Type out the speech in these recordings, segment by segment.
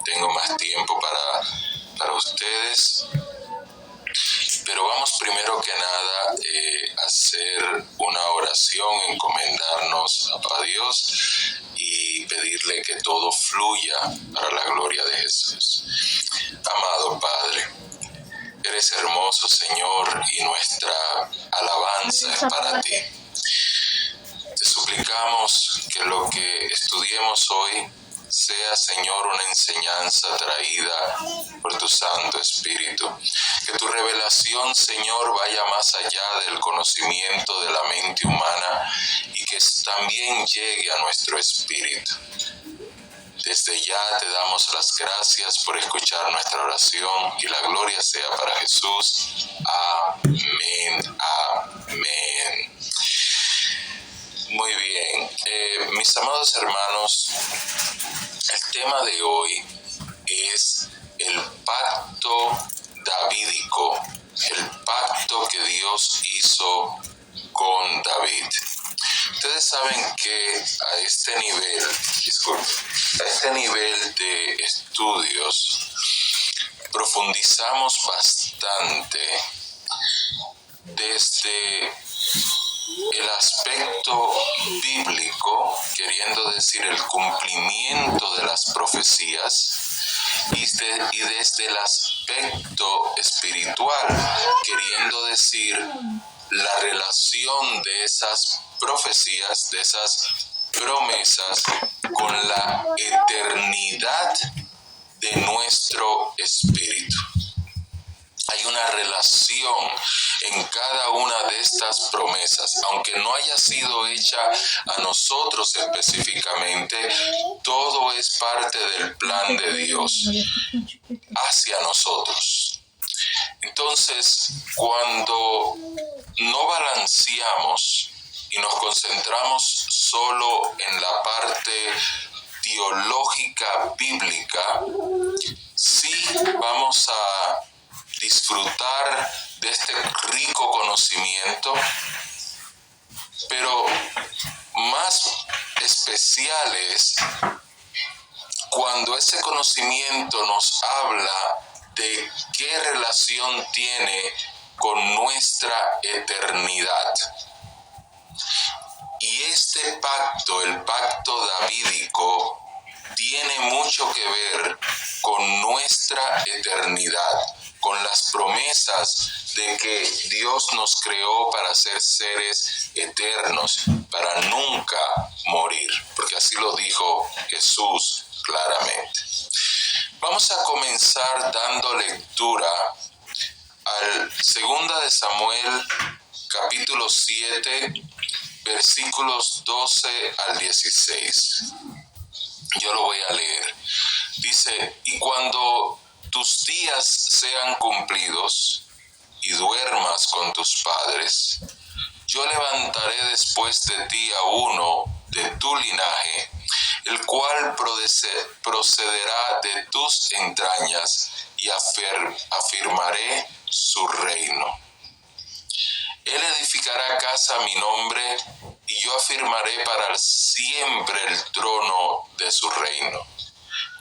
tengo más tiempo para ustedes. Pero vamos primero que nada a hacer una oración, encomendarnos a Dios y pedirle que todo fluya para la gloria de Jesús. Amado Padre, eres hermoso, Señor, y nuestra alabanza es para ti. Te suplicamos que lo que estudiemos hoy sea, Señor, una enseñanza traída por tu Santo Espíritu. Que tu revelación, Señor, vaya más allá del conocimiento de la mente humana y que también llegue a nuestro espíritu. Desde ya te damos las gracias por escuchar nuestra oración y la gloria sea para Jesús. Amén. Amén. Muy bien. Mis amados hermanos, el tema de hoy es el pacto davídico, el pacto que Dios hizo con David. Ustedes saben que a este nivel de estudios profundizamos bastante desde el aspecto bíblico, queriendo decir el cumplimiento de las profecías, y desde el aspecto espiritual, queriendo decir la relación de esas profecías, de esas promesas, con la eternidad de nuestro espíritu. Hay una relación en cada una de estas promesas, aunque no haya sido hecha a nosotros específicamente, todo es parte del plan de Dios hacia nosotros. Entonces, cuando no balanceamos y nos concentramos solo en la parte teológica bíblica, sí vamos a disfrutar de este rico conocimiento, pero más especial es cuando ese conocimiento nos habla de qué relación tiene con nuestra eternidad. Y este pacto, el pacto davídico, tiene mucho que ver con nuestra eternidad, con las promesas de que Dios nos creó para ser seres eternos, para nunca morir, porque así lo dijo Jesús claramente. Vamos a comenzar dando lectura al 2 de Samuel, capítulo 7, versículos 12 al 16. Yo lo voy a leer. Dice: y cuando tus días sean cumplidos y duermas con tus padres, yo levantaré después de ti a uno de tu linaje, el cual procederá de tus entrañas, y afirmaré su reino. Él edificará casa a mi nombre, y yo afirmaré para siempre el trono de su reino.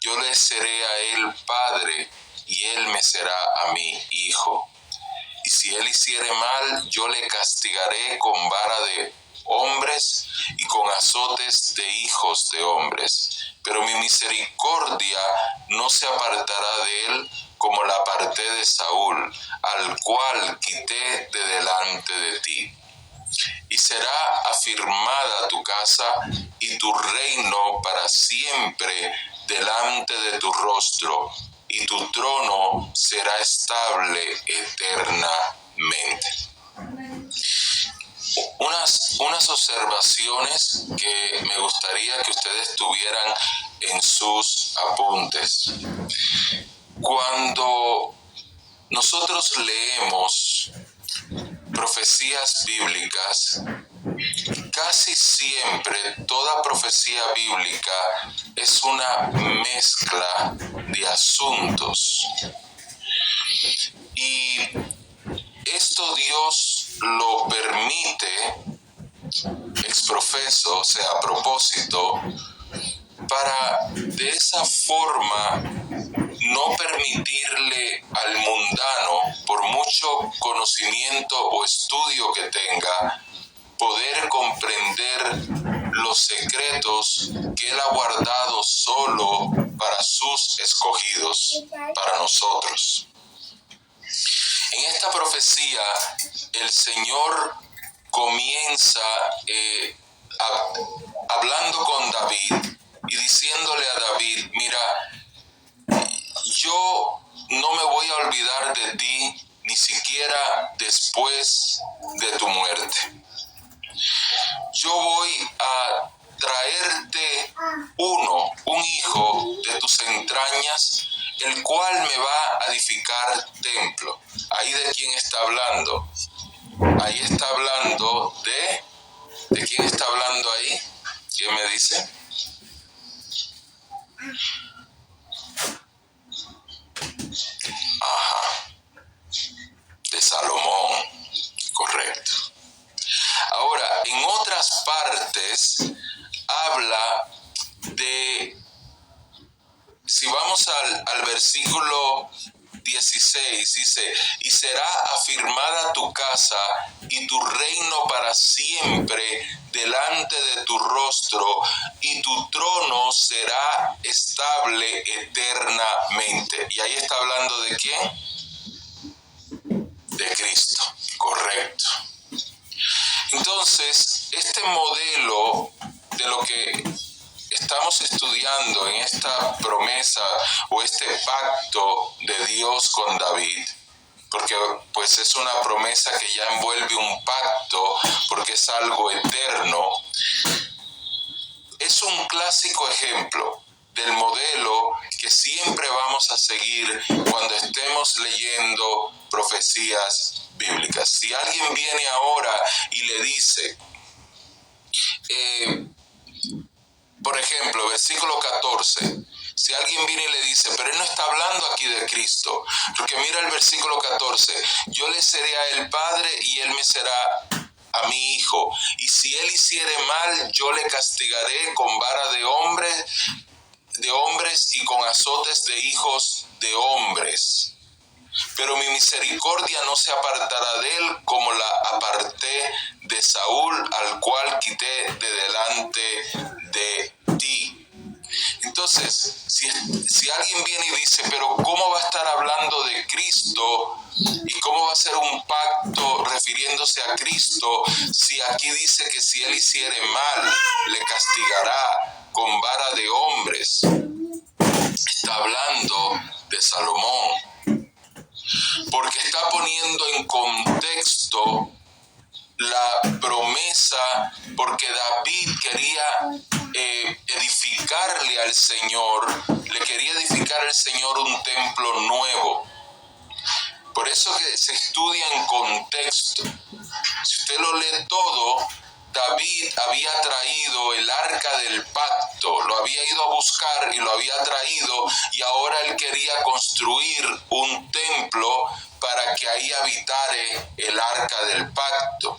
Yo le seré a él padre, y él me será a mí hijo. Y si él hiciere mal, yo le castigaré con vara de hombres y con azotes de hijos de hombres. Pero mi misericordia no se apartará de él, como la aparté de Saúl, al cual quité de delante de ti. Y será afirmada tu casa y tu reino para siempre delante de tu rostro, y tu trono será estable eternamente. Unas observaciones que me gustaría que ustedes tuvieran en sus apuntes. Cuando nosotros leemos profecías bíblicas, casi siempre toda profecía bíblica es una mezcla de asuntos. Y esto Dios lo permite ex profeso, o sea, a propósito, para de esa forma no permitirle al mundano, por mucho conocimiento o estudio que tenga, poder comprender los secretos que Él ha guardado solo para sus escogidos, para nosotros. En esta profecía, el Señor comienza hablando con David y diciéndole a David: mira, yo no me voy a olvidar de ti ni siquiera después de tu muerte. Yo voy a traerte un hijo de tus entrañas, el cual me va a edificar templo. ¿Ahí de quién está hablando? Ahí está hablando ¿de quién está hablando ahí? ¿Quién me dice? Ajá, de Salomón, correcto. Ahora, en otras partes habla de, si vamos al versículo 16, dice: y será afirmada tu casa y tu reino para siempre delante de tu rostro, y tu trono será estable eternamente. Y ahí está hablando ¿de quién? De Cristo, correcto. Entonces, este modelo de lo que estamos estudiando en esta promesa o este pacto de Dios con David, porque pues es una promesa que ya envuelve un pacto, porque es algo eterno, es un clásico ejemplo del modelo que siempre vamos a seguir cuando estemos leyendo profecías bíblicas. Si alguien viene ahora y le dice, por ejemplo, versículo 14, si alguien viene y le dice, pero él no está hablando aquí de Cristo, porque mira el versículo 14, yo le seré a él padre y él me será a mi hijo, y si él hiciere mal, yo le castigaré con vara de hombres y con azotes de hijos de hombres. Pero mi misericordia no se apartará de él como la aparté de Saúl, al cual quité de delante de ti. Entonces, si alguien viene y dice, pero ¿cómo va a estar hablando de Cristo y cómo va a ser un pacto refiriéndose a Cristo si aquí dice que si él hiciere mal, le castigará con vara de hombres? Está hablando de Salomón, porque está poniendo en contexto la promesa, porque David quería edificarle al Señor, le quería edificar al Señor un templo nuevo. Por eso que se estudia en contexto. Si usted lo lee todo, David había traído el arca del pacto, lo había ido a buscar y lo había traído, y ahora él quería construir un templo para que ahí habitare el arca del pacto.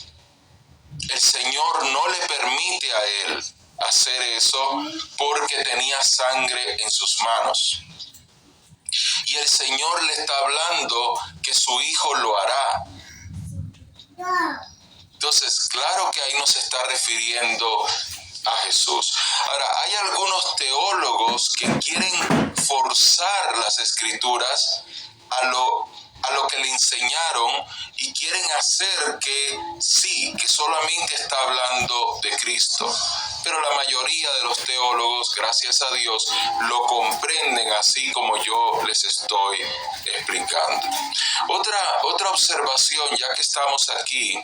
El Señor no le permite a él hacer eso porque tenía sangre en sus manos. Y el Señor le está hablando que su hijo lo hará. Entonces, claro que ahí nos está refiriendo a Jesús. Ahora, hay algunos teólogos que quieren forzar las escrituras a lo que le enseñaron y quieren hacer que sí, que solamente está hablando de Cristo. Pero la mayoría de los teólogos, gracias a Dios, lo comprenden así como yo les estoy explicando. Otra observación, ya que estamos aquí,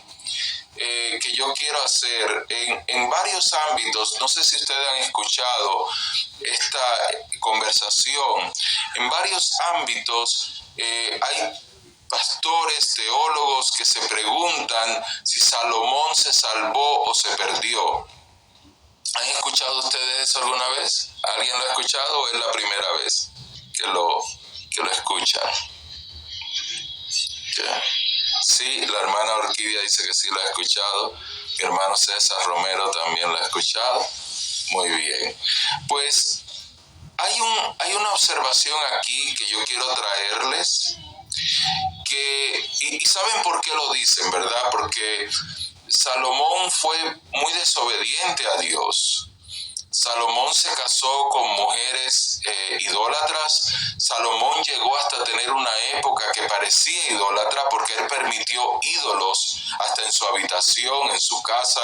que yo quiero hacer en varios ámbitos, no sé si ustedes han escuchado esta conversación, en varios ámbitos hay pastores, teólogos que se preguntan si Salomón se salvó o se perdió. ¿Han escuchado ustedes eso alguna vez? ¿Alguien lo ha escuchado o es la primera vez que lo escuchan? ¿Qué? Sí, la hermana Orquídea dice que sí lo ha escuchado. Mi hermano César Romero también lo ha escuchado. Muy bien. Pues hay una observación aquí que yo quiero traerles, y saben por qué lo dicen, ¿verdad? Porque Salomón fue muy desobediente a Dios. Salomón se casó con mujeres idólatras. Salomón llegó hasta tener una época que parecía idólatra porque él permitió ídolos hasta en su habitación, en su casa.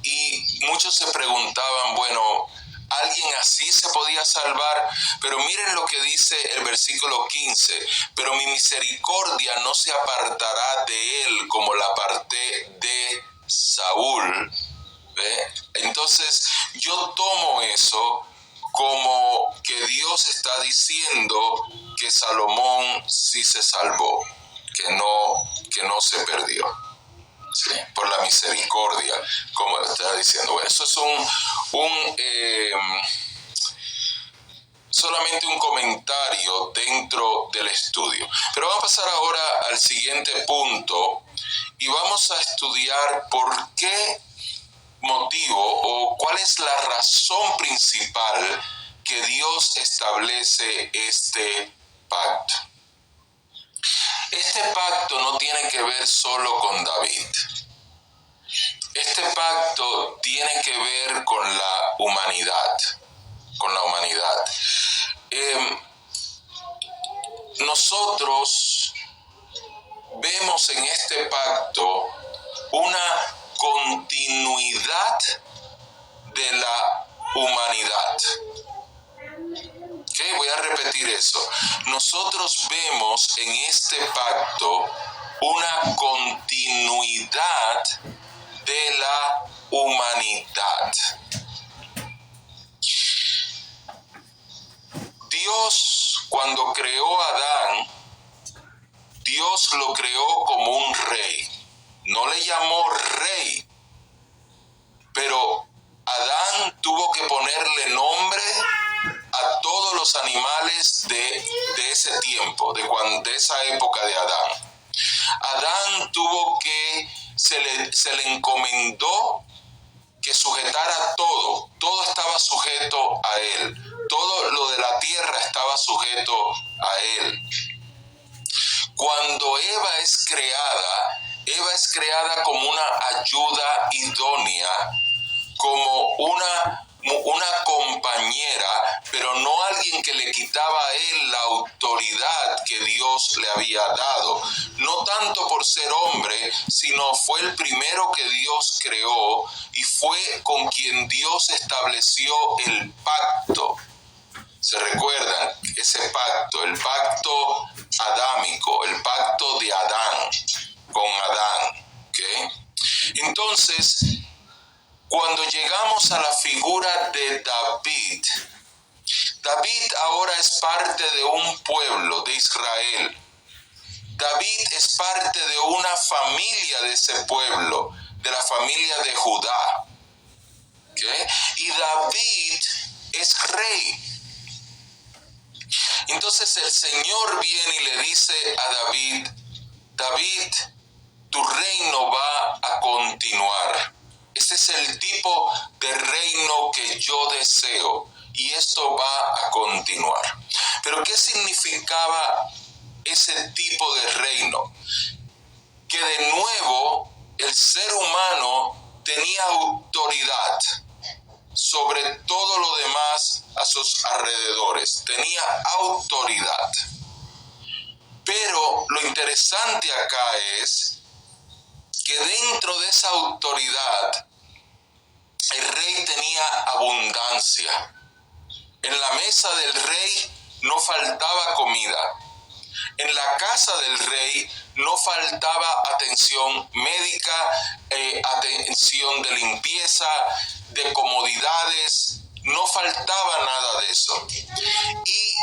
Y muchos se preguntaban, bueno, ¿alguien así se podía salvar? Pero miren lo que dice el versículo 15. Pero mi misericordia no se apartará de él como la aparté de Saúl. ¿Ve? Entonces yo tomo eso como que Dios está diciendo que Salomón sí se salvó, que no se perdió. Sí, por la misericordia, como está diciendo. Bueno, eso es solamente un comentario dentro del estudio. Pero vamos a pasar ahora al siguiente punto y vamos a estudiar por qué motivo o cuál es la razón principal que Dios establece este pacto. Este pacto no tiene que ver solo con David. Este pacto tiene que ver con la humanidad, con la humanidad. Nosotros vemos en este pacto una continuidad de la humanidad. ¿Okay? Voy a repetir eso. Nosotros vemos en este pacto una continuidad de la humanidad. Dios, cuando creó a Adán, Dios lo creó como un rey. No le llamó rey, pero Adán tuvo que ponerle nombre a todos los animales de ese tiempo, de esa época de Adán. Adán tuvo que, se le encomendó que sujetara todo estaba sujeto a él, todo lo de la tierra estaba sujeto a él. Cuando Eva es creada como una ayuda idónea, como una compañera, pero no alguien que le quitaba a él la autoridad que Dios le había dado. No tanto por ser hombre, sino fue el primero que Dios creó y fue con quien Dios estableció el pacto. ¿Se recuerdan? Ese pacto, el pacto adámico, el pacto de Adán, con Adán. ¿Okay? Entonces, cuando llegamos a la figura de David, David ahora es parte de un pueblo de Israel. David es parte de una familia de ese pueblo, de la familia de Judá. ¿Okay? Y David es rey. Entonces el Señor viene y le dice a David, David, tu reino va a continuar. Ese es el tipo de reino que yo deseo y esto va a continuar. Pero ¿qué significaba ese tipo de reino? Que de nuevo el ser humano tenía autoridad sobre todo lo demás a sus alrededores. Tenía autoridad. Pero lo interesante acá es que dentro de esa autoridad el rey tenía abundancia. En la mesa del rey no faltaba comida. En la casa del rey no faltaba atención médica, atención de limpieza, de comodidades, no faltaba nada de eso. Y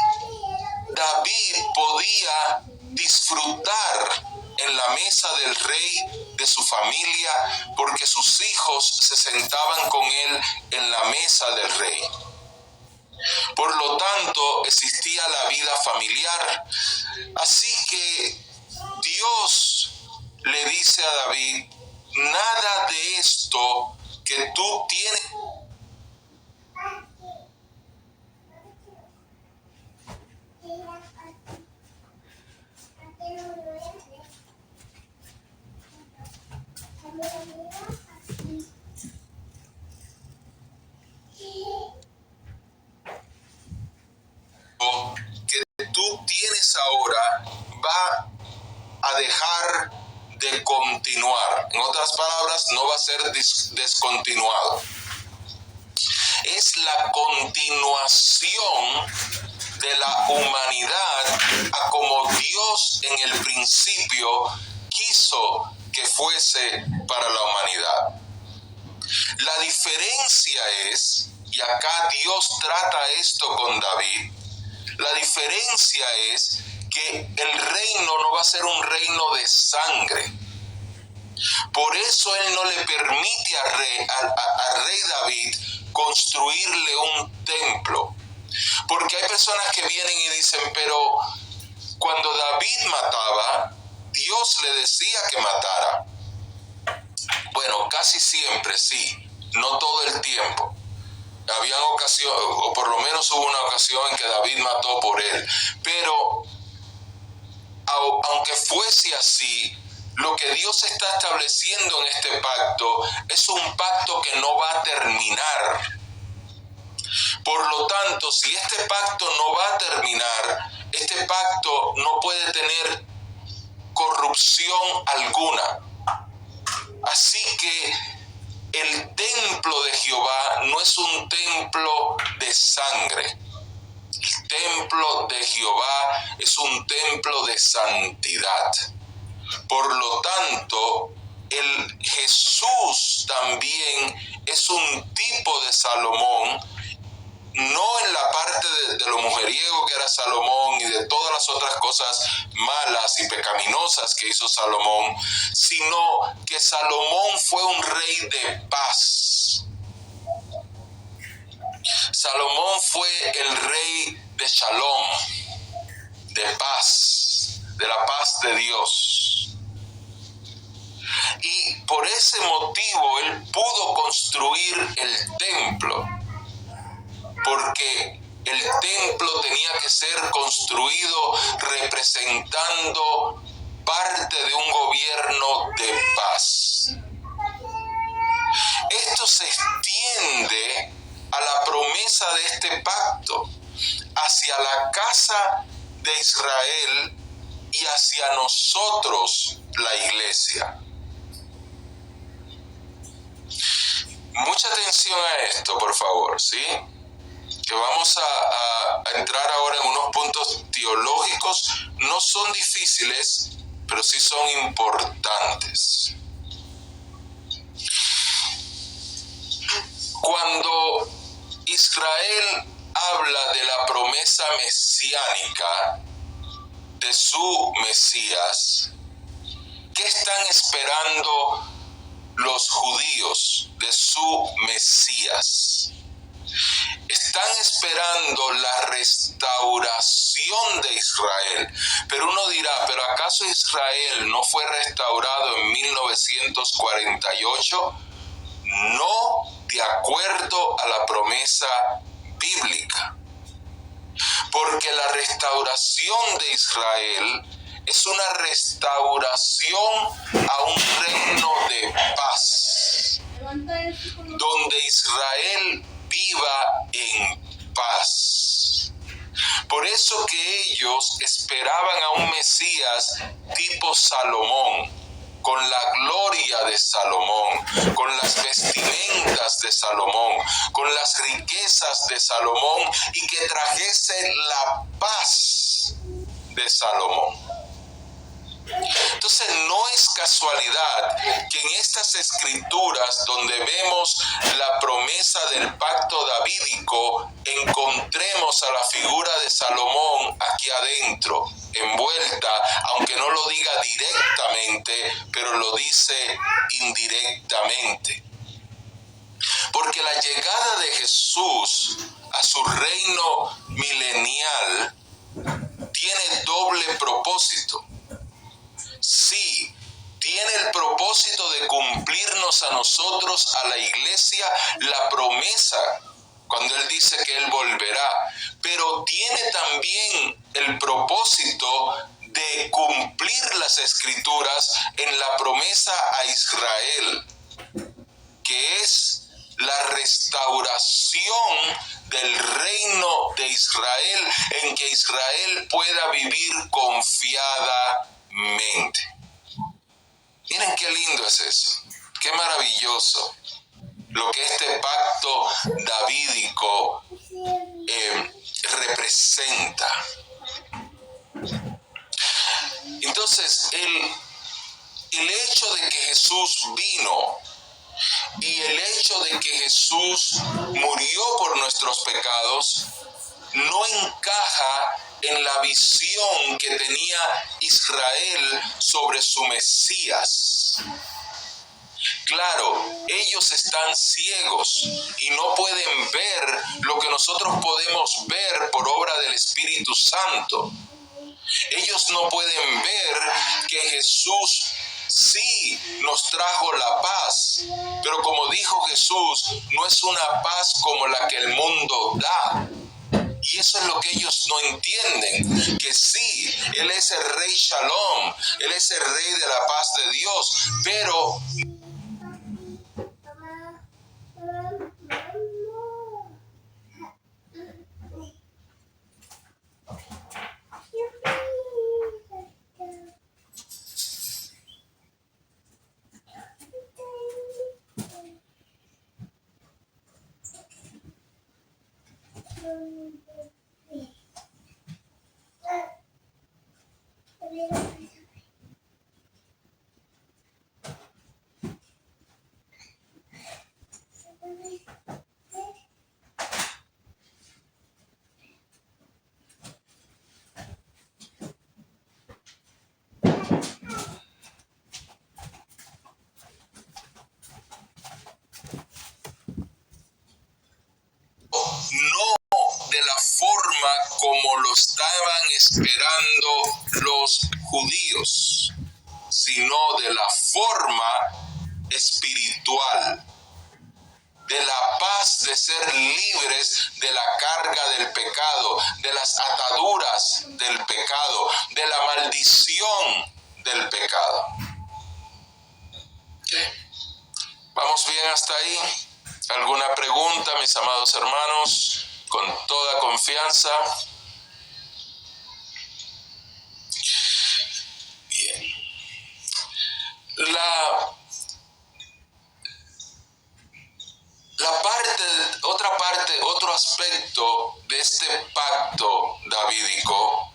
David podía disfrutar en la mesa del rey de su familia porque sus hijos se sentaban con él en la mesa del rey. Por lo tanto, existía la vida familiar. Así que Dios le dice a David, nada de esto que tú tienes ahora va a dejar de continuar. En otras palabras, no va a ser descontinuado. Es la continuación de la humanidad a como Dios en el principio quiso que fuese para la humanidad. La diferencia es, y acá Dios trata esto con David, la diferencia es que el reino no va a ser un reino de sangre. Por eso él no le permite al rey David construirle un templo. Porque hay personas que vienen y dicen, pero cuando David mataba, Dios le decía que matara. Bueno, casi siempre sí, no todo el tiempo. Habían ocasiones, o por lo menos hubo una ocasión en que David mató por él. Pero aunque fuese así, lo que Dios está estableciendo en este pacto es un pacto que no va a terminar. Por lo tanto, si este pacto no va a terminar, este pacto no puede tener corrupción alguna. Así que el templo de Jehová no es un templo de sangre. El templo de Jehová es un templo de santidad. Por lo tanto, el Jesús también es un tipo de Salomón, no en la parte de lo mujeriego que era Salomón y de todas las otras cosas malas y pecaminosas que hizo Salomón, sino que Salomón fue un rey de paz. Salomón fue el rey de Shalom, de paz, de la paz de Dios. Y por ese motivo él pudo construir el templo, porque el templo tenía que ser construido representando parte de un gobierno de paz. Esto se extiende a la promesa de este pacto hacia la casa de Israel y hacia nosotros, la iglesia. Mucha atención a esto, por favor, ¿sí? Que vamos a entrar ahora en unos puntos teológicos. No son difíciles, pero sí son importantes. Cuando Israel habla de la promesa mesiánica de su Mesías, ¿qué están esperando los judíos de su Mesías? Están esperando la restauración de Israel. Pero uno dirá, ¿pero acaso Israel no fue restaurado en 1948? No, de acuerdo a la promesa bíblica. Porque la restauración de Israel es una restauración a un reino de paz, donde Israel viva en paz. Por eso que ellos esperaban a un Mesías tipo Salomón, con la gloria de Salomón, con las vestimentas de Salomón, con las riquezas de Salomón, y que trajese la paz de Salomón. Entonces no es casualidad que en estas escrituras donde vemos la promesa del pacto davídico encontremos a la figura de Salomón aquí adentro, envuelta, aunque no lo diga directamente, pero lo dice indirectamente. Porque la llegada de Jesús a su reino milenial tiene doble propósito. Sí, tiene el propósito de cumplirnos a nosotros, a la iglesia anuncia la promesa cuando Él dice que Él volverá, pero tiene también el propósito de cumplir las Escrituras en la promesa a Israel, que es la restauración del reino de Israel, en que Israel pueda vivir confiadamente. Miren qué lindo es eso, qué maravilloso lo que este pacto davídico representa. Entonces, el hecho de que Jesús vino y el hecho de que Jesús murió por nuestros pecados no encaja en la visión que tenía Israel sobre su Mesías. Claro, ellos están ciegos y no pueden ver lo que nosotros podemos ver por obra del Espíritu Santo. Ellos no pueden ver que Jesús sí nos trajo la paz, pero como dijo Jesús, no es una paz como la que el mundo da. Y eso es lo que ellos no entienden, que sí, Él es el Rey Shalom, Él es el Rey de la paz de Dios, pero no de la forma como lo estaban esperando los judíos, sino de la forma espiritual, de la paz de ser libres de la carga del pecado, de las ataduras del pecado, de la maldición del pecado. ¿Okay? ¿Vamos bien hasta ahí? ¿Alguna pregunta, mis amados hermanos? Con toda confianza. Bien. Otro aspecto de este pacto davídico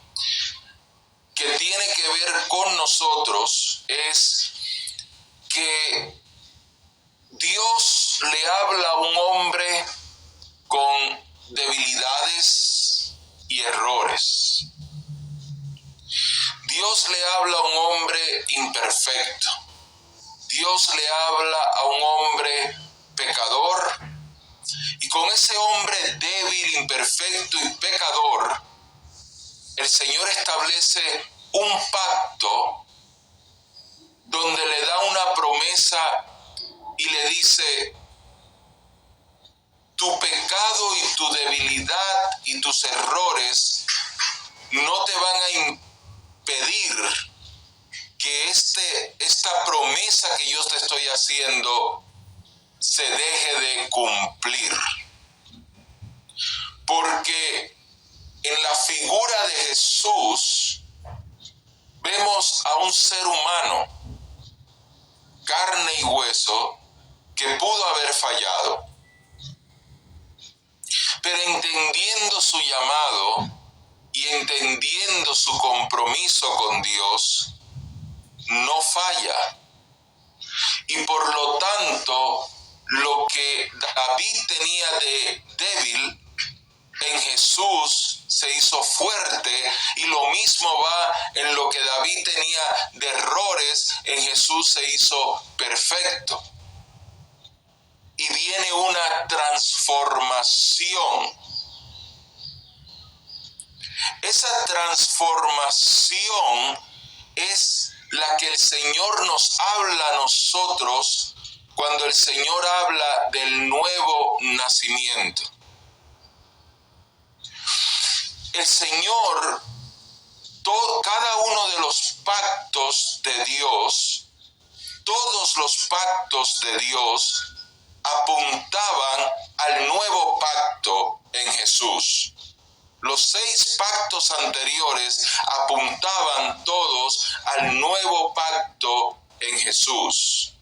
que tiene que ver con nosotros es que Dios le habla a un hombre con debilidades y errores. Dios le habla a un hombre imperfecto. Dios le habla a un hombre pecador. Y con ese hombre débil, imperfecto y pecador, el Señor establece un pacto donde le da una promesa y le dice: tu pecado y tu debilidad y tus errores no te van a impedir que esta promesa que yo te estoy haciendo se deje de cumplir. Porque en la figura de Jesús vemos a un ser humano, carne y hueso, que pudo haber fallado, pero entendiendo su llamado y entendiendo su compromiso con Dios, no falla. Y por lo tanto, lo que David tenía de débil, en Jesús se hizo fuerte, y lo mismo va en lo que David tenía de errores, en Jesús se hizo perfecto. Y viene una transformación. Esa transformación es la que el Señor nos habla a nosotros cuando el Señor habla del nuevo nacimiento. El Señor, cada uno de los pactos de Dios, todos los pactos de Dios apuntaban al nuevo pacto en Jesús. Los 6 pactos anteriores apuntaban todos al nuevo pacto en Jesús.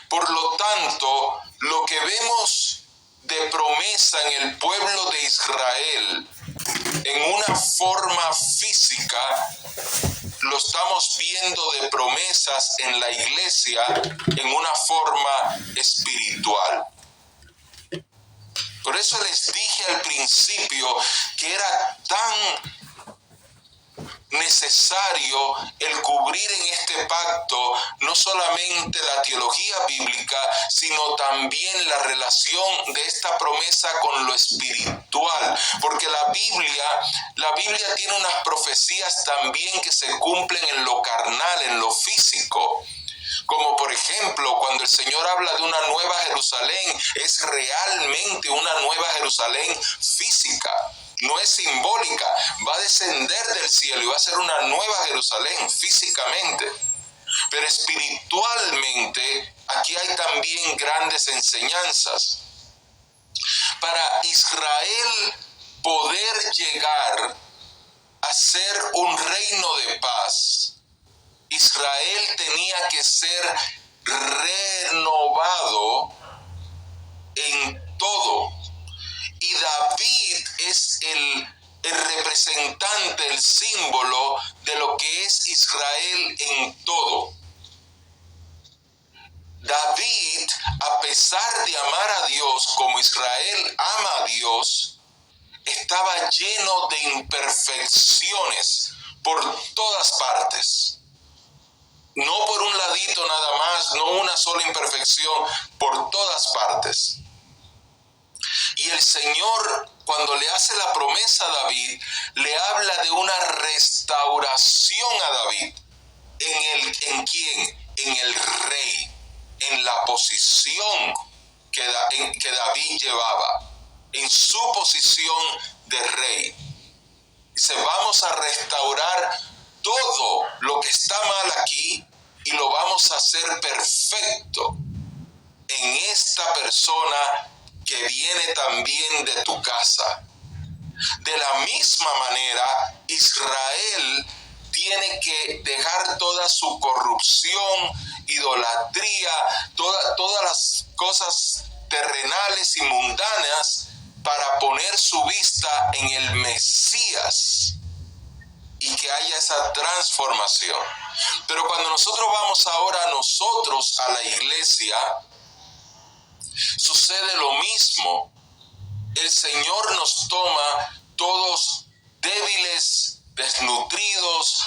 Por lo tanto, lo que vemos de promesa en el pueblo de Israel en una forma física, lo estamos viendo de promesas en la iglesia en una forma espiritual. Por eso les dije al principio que era tan necesario el cubrir en este pacto no solamente la teología bíblica, sino también la relación de esta promesa con lo espiritual, porque la Biblia tiene unas profecías también que se cumplen en lo carnal, en lo físico. Como por ejemplo, cuando el Señor habla de una nueva Jerusalén, es realmente una nueva Jerusalén física, no es simbólica, va a descender del cielo y va a ser una nueva Jerusalén físicamente. Pero espiritualmente, aquí hay también grandes enseñanzas. Para Israel poder llegar a ser un reino de paz, Israel tenía que ser renovado en todo. Y David es el representante, el símbolo de lo que es Israel en todo. David, a pesar de amar a Dios como Israel ama a Dios, estaba lleno de imperfecciones por todas partes. No por un ladito nada más, no una sola imperfección, por todas partes. Y el Señor, cuando le hace la promesa a David, le habla de una restauración a David. ¿En quién? En el rey, en la posición que David llevaba, en su posición de rey. Dice, vamos a restaurar todo lo que está mal aquí y lo vamos a hacer perfecto en esta persona que viene también de tu casa. De la misma manera, Israel tiene que dejar toda su corrupción, idolatría, todas las cosas terrenales y mundanas para poner su vista en el Mesías y que haya esa transformación. Pero cuando nosotros vamos ahora a la iglesia, sucede lo mismo. El Señor nos toma todos débiles, desnutridos,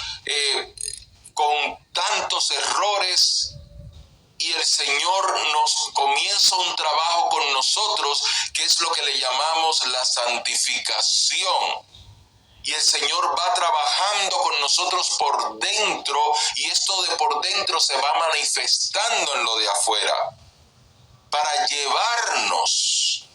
con tantos errores, y el Señor nos comienza un trabajo con nosotros que es lo que le llamamos la santificación. Y el Señor va trabajando con nosotros por dentro, y esto de por dentro se va manifestando en lo de afuera, para llevarnos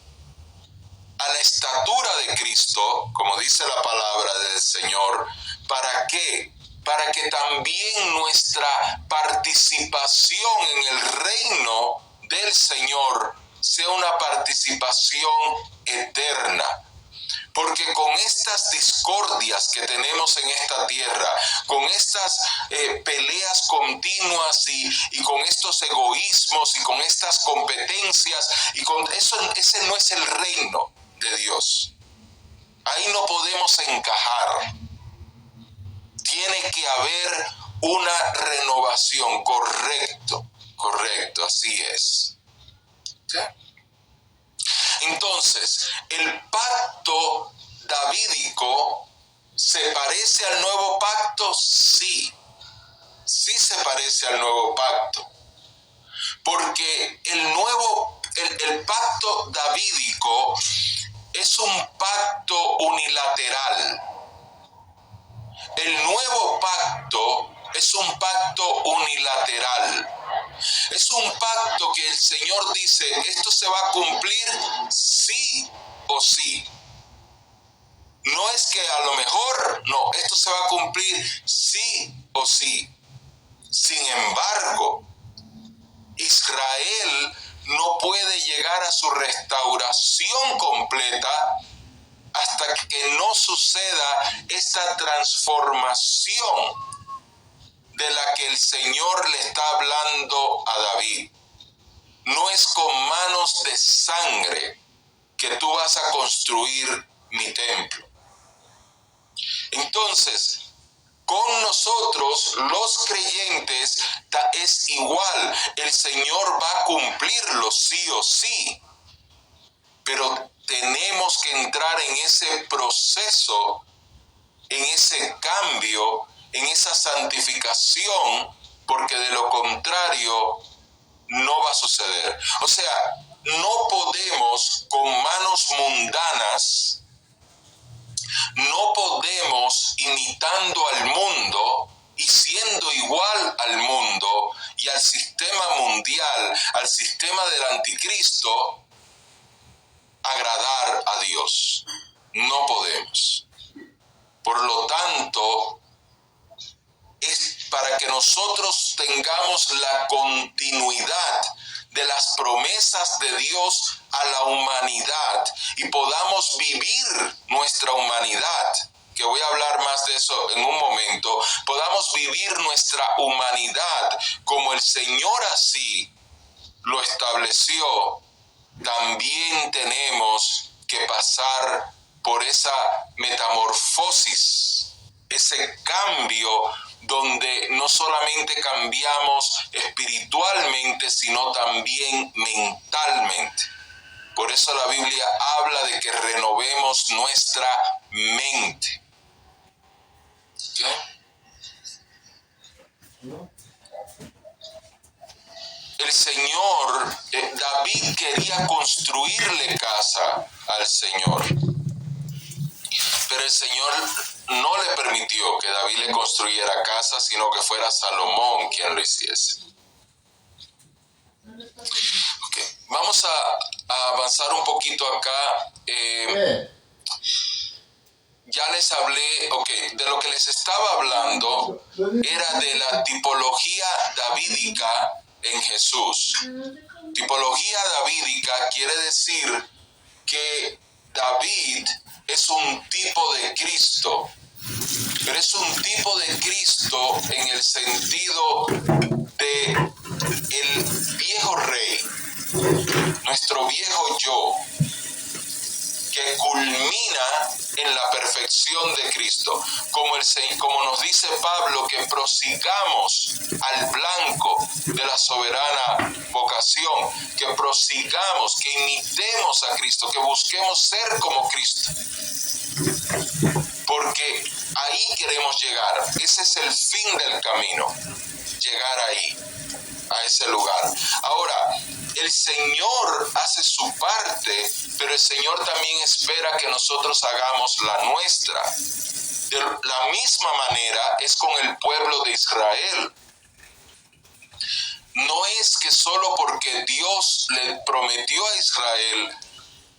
a la estatura de Cristo, como dice la palabra del Señor. ¿Para qué? Para que también nuestra participación en el reino del Señor sea una participación eterna. Porque con estas discordias que tenemos en esta tierra, con estas peleas continuas y con estos egoísmos y con estas competencias, y con eso, ese no es el reino de Dios. Ahí no podemos encajar. Tiene que haber una renovación, correcto, así es. ¿Sí? Entonces, el pacto davídico ¿se parece al nuevo pacto? Sí se parece al nuevo pacto. Porque el pacto davídico es un pacto unilateral. El nuevo pacto es un pacto unilateral. Es un pacto que el Señor dice, esto se va a cumplir sí o sí. No es que a lo mejor, no, esto se va a cumplir sí o sí. Sin embargo, Israel no puede llegar a su restauración completa hasta que no suceda esta transformación de la que el Señor le está hablando a David. No es con manos de sangre que tú vas a construir mi templo. Entonces, con nosotros, los creyentes, es igual. El Señor va a cumplirlo sí o sí. Pero tenemos que entrar en ese proceso, en ese cambio, en esa santificación, porque de lo contrario no va a suceder. O sea, no podemos con manos mundanas, no podemos imitando al mundo y siendo igual al mundo y al sistema mundial, al sistema del anticristo, agradar a Dios. No podemos. Por lo tanto, es para que nosotros tengamos la continuidad de las promesas de Dios a la humanidad y podamos vivir nuestra humanidad, que voy a hablar más de eso en un momento, podamos vivir nuestra humanidad como el Señor así lo estableció. También tenemos que pasar por esa metamorfosis, ese cambio donde no solamente cambiamos espiritualmente, sino también mentalmente. Por eso la Biblia habla de que renovemos nuestra mente. ¿Okay? El Señor, David quería construirle casa al Señor, pero el Señor no le permitió que David le construyera casa, sino que fuera Salomón quien lo hiciese. Okay. Vamos a avanzar un poquito acá. Ya les hablé, de lo que les estaba hablando era de la tipología davídica en Jesús. Tipología davídica quiere decir que David es un tipo de Cristo, pero es un tipo de Cristo en el sentido de el viejo rey, nuestro viejo yo, que culmina en la perfección de Cristo, como nos dice Pablo, que prosigamos al blanco de la soberana vocación, que prosigamos, que imitemos a Cristo, que busquemos ser como Cristo, porque ahí queremos llegar. Ese es el fin del camino, llegar ahí, a ese lugar. Ahora, el Señor hace su parte, pero el Señor también espera que nosotros hagamos la nuestra. De la misma manera es con el pueblo de Israel. No es que solo porque Dios le prometió a Israel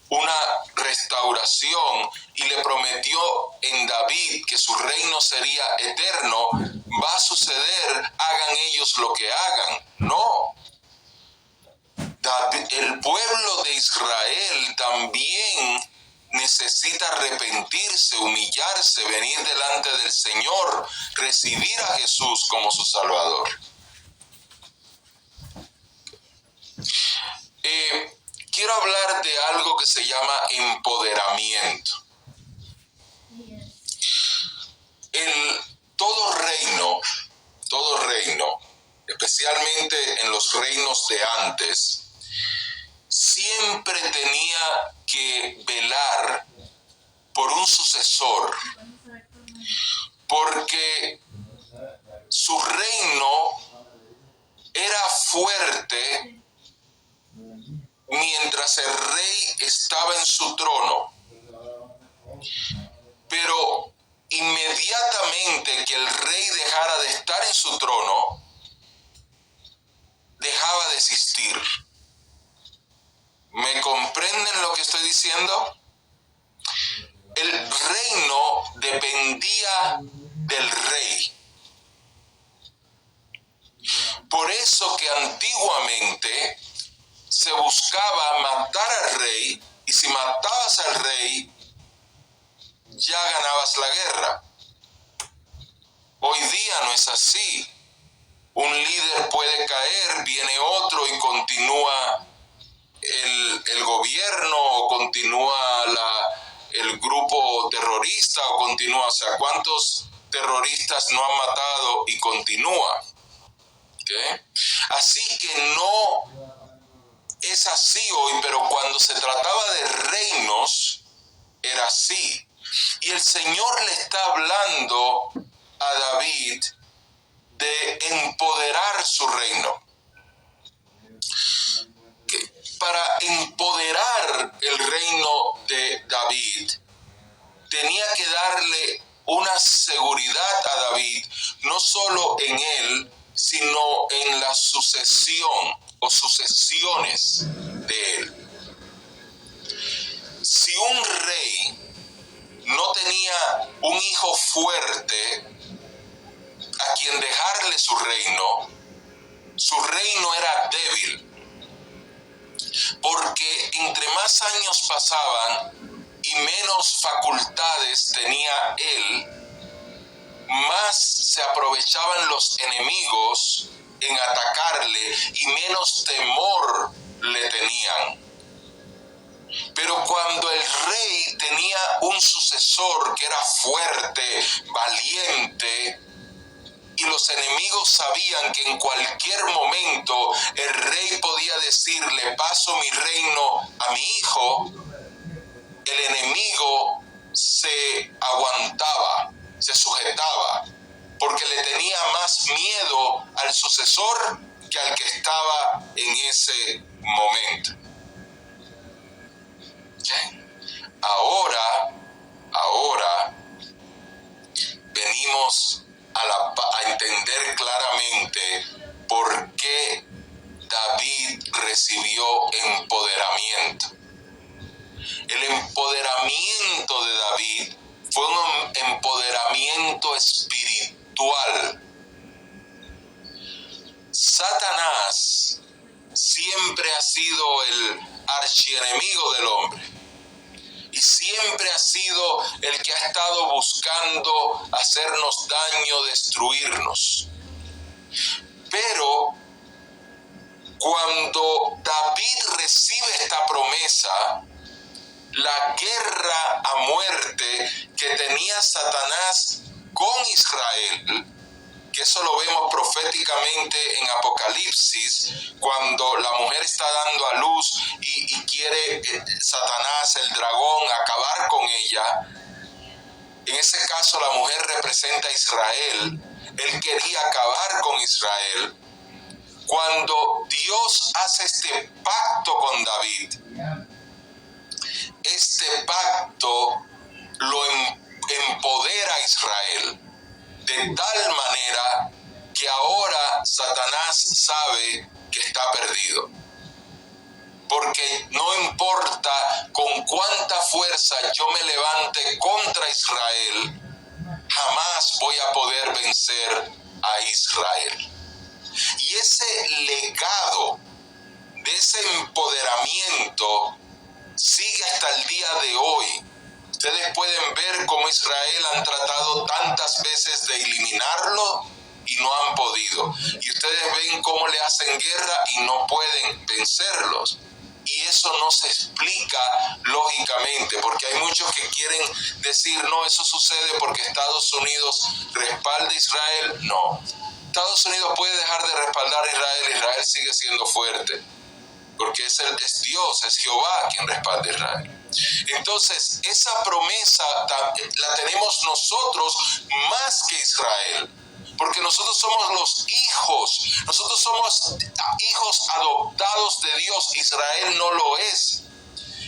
una restauración y le prometió en David que su reino sería eterno, va a suceder, hagan ellos lo que hagan. No. El pueblo de Israel también necesita arrepentirse, humillarse, venir delante del Señor, recibir a Jesús como su Salvador. Quiero hablar de algo que se llama empoderamiento. Todo reino, especialmente en los reinos de antes, siempre tenía que velar por un sucesor, porque su reino era fuerte mientras el rey estaba en su trono, pero inmediatamente que el rey dejara de estar en su trono, dependía del rey. Por eso que antiguamente se buscaba matar al rey, y si matabas al rey, ya ganabas la guerra. Hoy día no es así. Un líder puede caer, viene otro y continúa el gobierno, o continúa el grupo terrorista, o continúa, o sea, ¿cuántos terroristas no han matado y continúa? ¿Okay? Así que no es así hoy, pero cuando se trataba de reinos, era así. Y el Señor le está hablando a David de empoderar su reino. Para empoderar el reino de David, tenía que darle una seguridad a David, no solo en él, sino en la sucesión o sucesiones de él. Si un rey no tenía un hijo fuerte a quien dejarle su reino era débil, porque entre más años pasaban y menos facultades tenía él, más se aprovechaban los enemigos en atacarle y menos temor le tenían. Pero cuando el rey tenía un sucesor que era fuerte, valiente, y los enemigos sabían que en cualquier momento el rey podía decirle: paso mi reino a mi hijo, el enemigo se aguantaba, se sujetaba, porque le tenía más miedo al sucesor que al que estaba en ese momento. ¿Okay? Ahora venimos a entender claramente por qué David recibió empoderamiento. El empoderamiento de David fue un empoderamiento espiritual. Satanás siempre ha sido el archienemigo del hombre. Y siempre ha sido el que ha estado buscando hacernos daño, destruirnos. Pero cuando David recibe esta promesa, la guerra a muerte que tenía Satanás con Israel, que eso lo vemos proféticamente en Apocalipsis, cuando la mujer está dando a luz y quiere Satanás, el dragón, acabar con ella. En ese caso la mujer representa a Israel. Él quería acabar con Israel. Cuando Dios hace este pacto con David, este pacto lo empodera a Israel de tal manera que ahora Satanás sabe que está perdido. Porque no importa con cuánta fuerza yo me levante contra Israel, jamás voy a poder vencer a Israel. Y ese legado de ese empoderamiento sigue hasta el día de hoy. Ustedes pueden ver cómo Israel han tratado tantas veces de eliminarlo y no han podido. Y ustedes ven cómo le hacen guerra y no pueden vencerlos. Y eso no se explica lógicamente, porque hay muchos que quieren decir: no, eso sucede porque Estados Unidos respalda a Israel. No, Estados Unidos puede dejar de respaldar a Israel. Israel sigue siendo fuerte, porque es Dios, es Jehová quien respalda a Israel. Entonces, esa promesa la tenemos nosotros más que Israel, porque nosotros somos los hijos, nosotros somos hijos adoptados de Dios. Israel no lo es.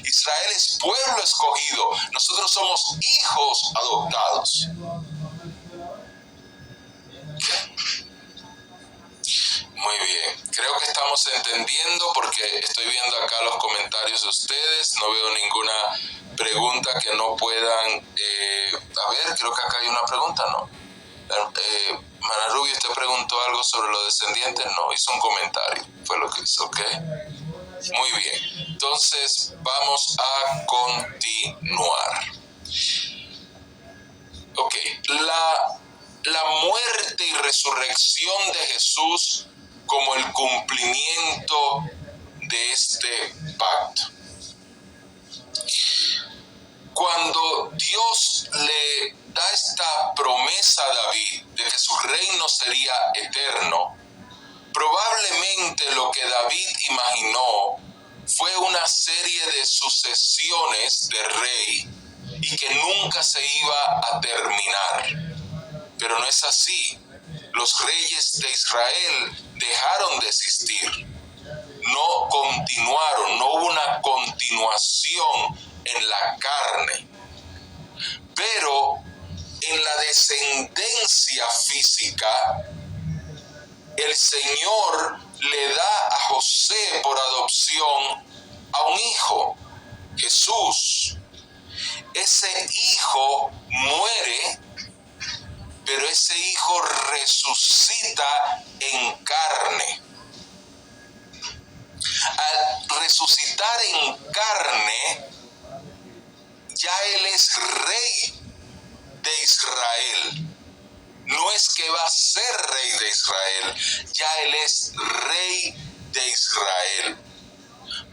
Israel es pueblo escogido, nosotros somos hijos adoptados. Muy bien, creo que estamos entendiendo, porque estoy viendo acá los comentarios de ustedes, no veo ninguna pregunta que no puedan, a ver, creo que acá hay una pregunta, ¿no? Mana Rubio, ¿usted preguntó algo sobre los descendientes? No, hizo un comentario, fue lo que hizo, ¿ok? Muy bien, entonces vamos a continuar. Ok, la muerte y resurrección de Jesús como el cumplimiento de este pacto. Cuando Dios le da esta promesa a David de que su reino sería eterno, probablemente lo que David imaginó fue una serie de sucesiones de rey y que nunca se iba a terminar. Pero no es así. Los reyes de Israel dejaron de existir. No continuaron, no hubo una continuación en la carne. Pero en la descendencia física, el Señor le da a José por adopción a un hijo, Jesús. Ese hijo muere, pero ese hijo resucita en carne. Al resucitar en carne, ya Él es rey de Israel. No es que va a ser rey de Israel, ya Él es rey de Israel.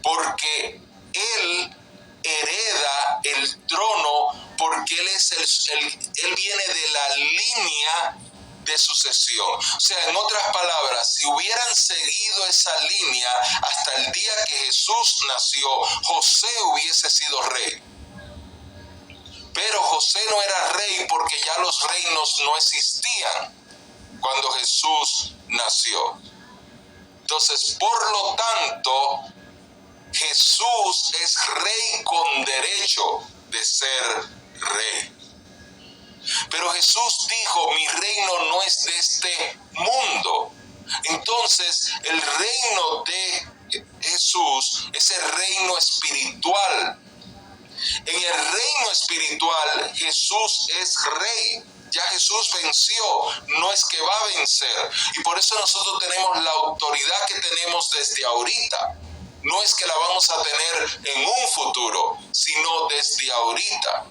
Porque Él hereda el trono, porque Él viene de la línea de sucesión. O sea, en otras palabras, si hubieran seguido esa línea hasta el día que Jesús nació, José hubiese sido rey. Pero José no era rey porque ya los reinos no existían cuando Jesús nació. Entonces, por lo tanto, Jesús es rey con derecho de ser rey. Pero Jesús dijo, mi reino no es de este mundo. Entonces, el reino de Jesús es el reino espiritual. En el reino espiritual, Jesús es rey. Ya Jesús venció, no es que va a vencer. Y por eso nosotros tenemos la autoridad que tenemos desde ahorita. No es que la vamos a tener en un futuro, sino desde ahorita.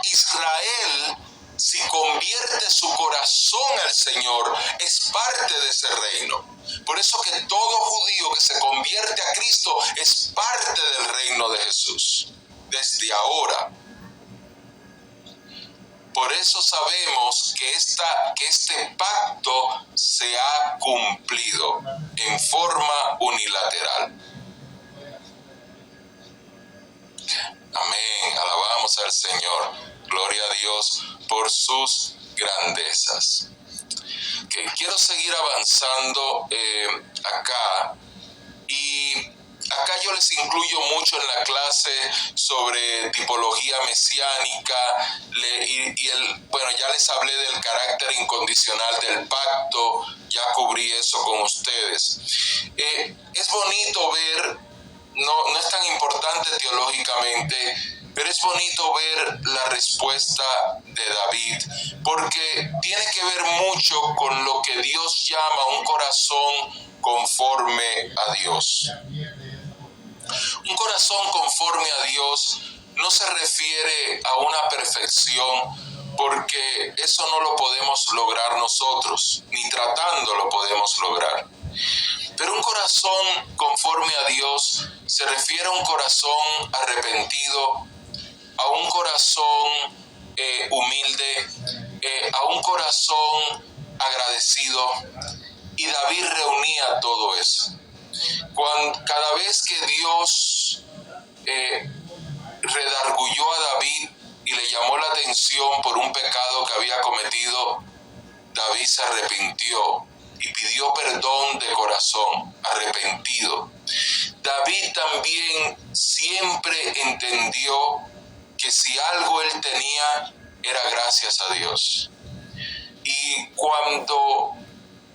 Israel, si convierte su corazón al Señor, es parte de ese reino. Por eso que todo judío que se convierte a Cristo es parte del reino de Jesús, desde ahora. Por eso sabemos que este pacto se ha cumplido en forma unilateral. Amén, alabamos al Señor. Gloria a Dios por sus grandezas. Okay, quiero seguir avanzando acá. Y acá yo les incluyo mucho en la clase sobre tipología mesiánica ya les hablé del carácter incondicional del pacto, ya cubrí eso con ustedes. Es bonito ver, no es tan importante teológicamente, pero es bonito ver la respuesta de David, porque tiene que ver mucho con lo que Dios llama un corazón conforme a Dios. Un corazón conforme a Dios no se refiere a una perfección, porque eso no lo podemos lograr nosotros, ni tratando lo podemos lograr. Pero un corazón conforme a Dios se refiere a un corazón arrepentido, a un corazón humilde, a un corazón agradecido. Y David reunía todo eso. Cada vez que Dios redarguyó a David y le llamó la atención por un pecado que había cometido, David se arrepintió y pidió perdón de corazón, arrepentido. David también siempre entendió que si algo él tenía era gracias a Dios. Y cuando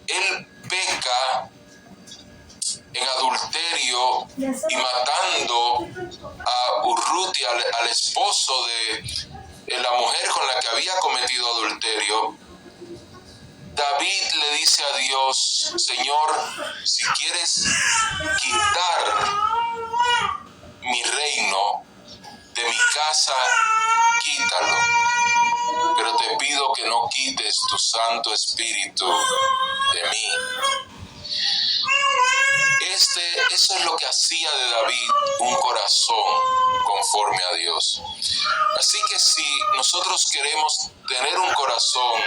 él peca en adulterio y matando a Urruti, al esposo la mujer con la que había cometido adulterio, David le dice a Dios: Señor, si quieres quitar mi reino de mi casa, quítalo. Pero te pido que no quites tu Santo Espíritu de mí. Eso es lo que hacía de David un corazón conforme a Dios. Así que si nosotros queremos tener un corazón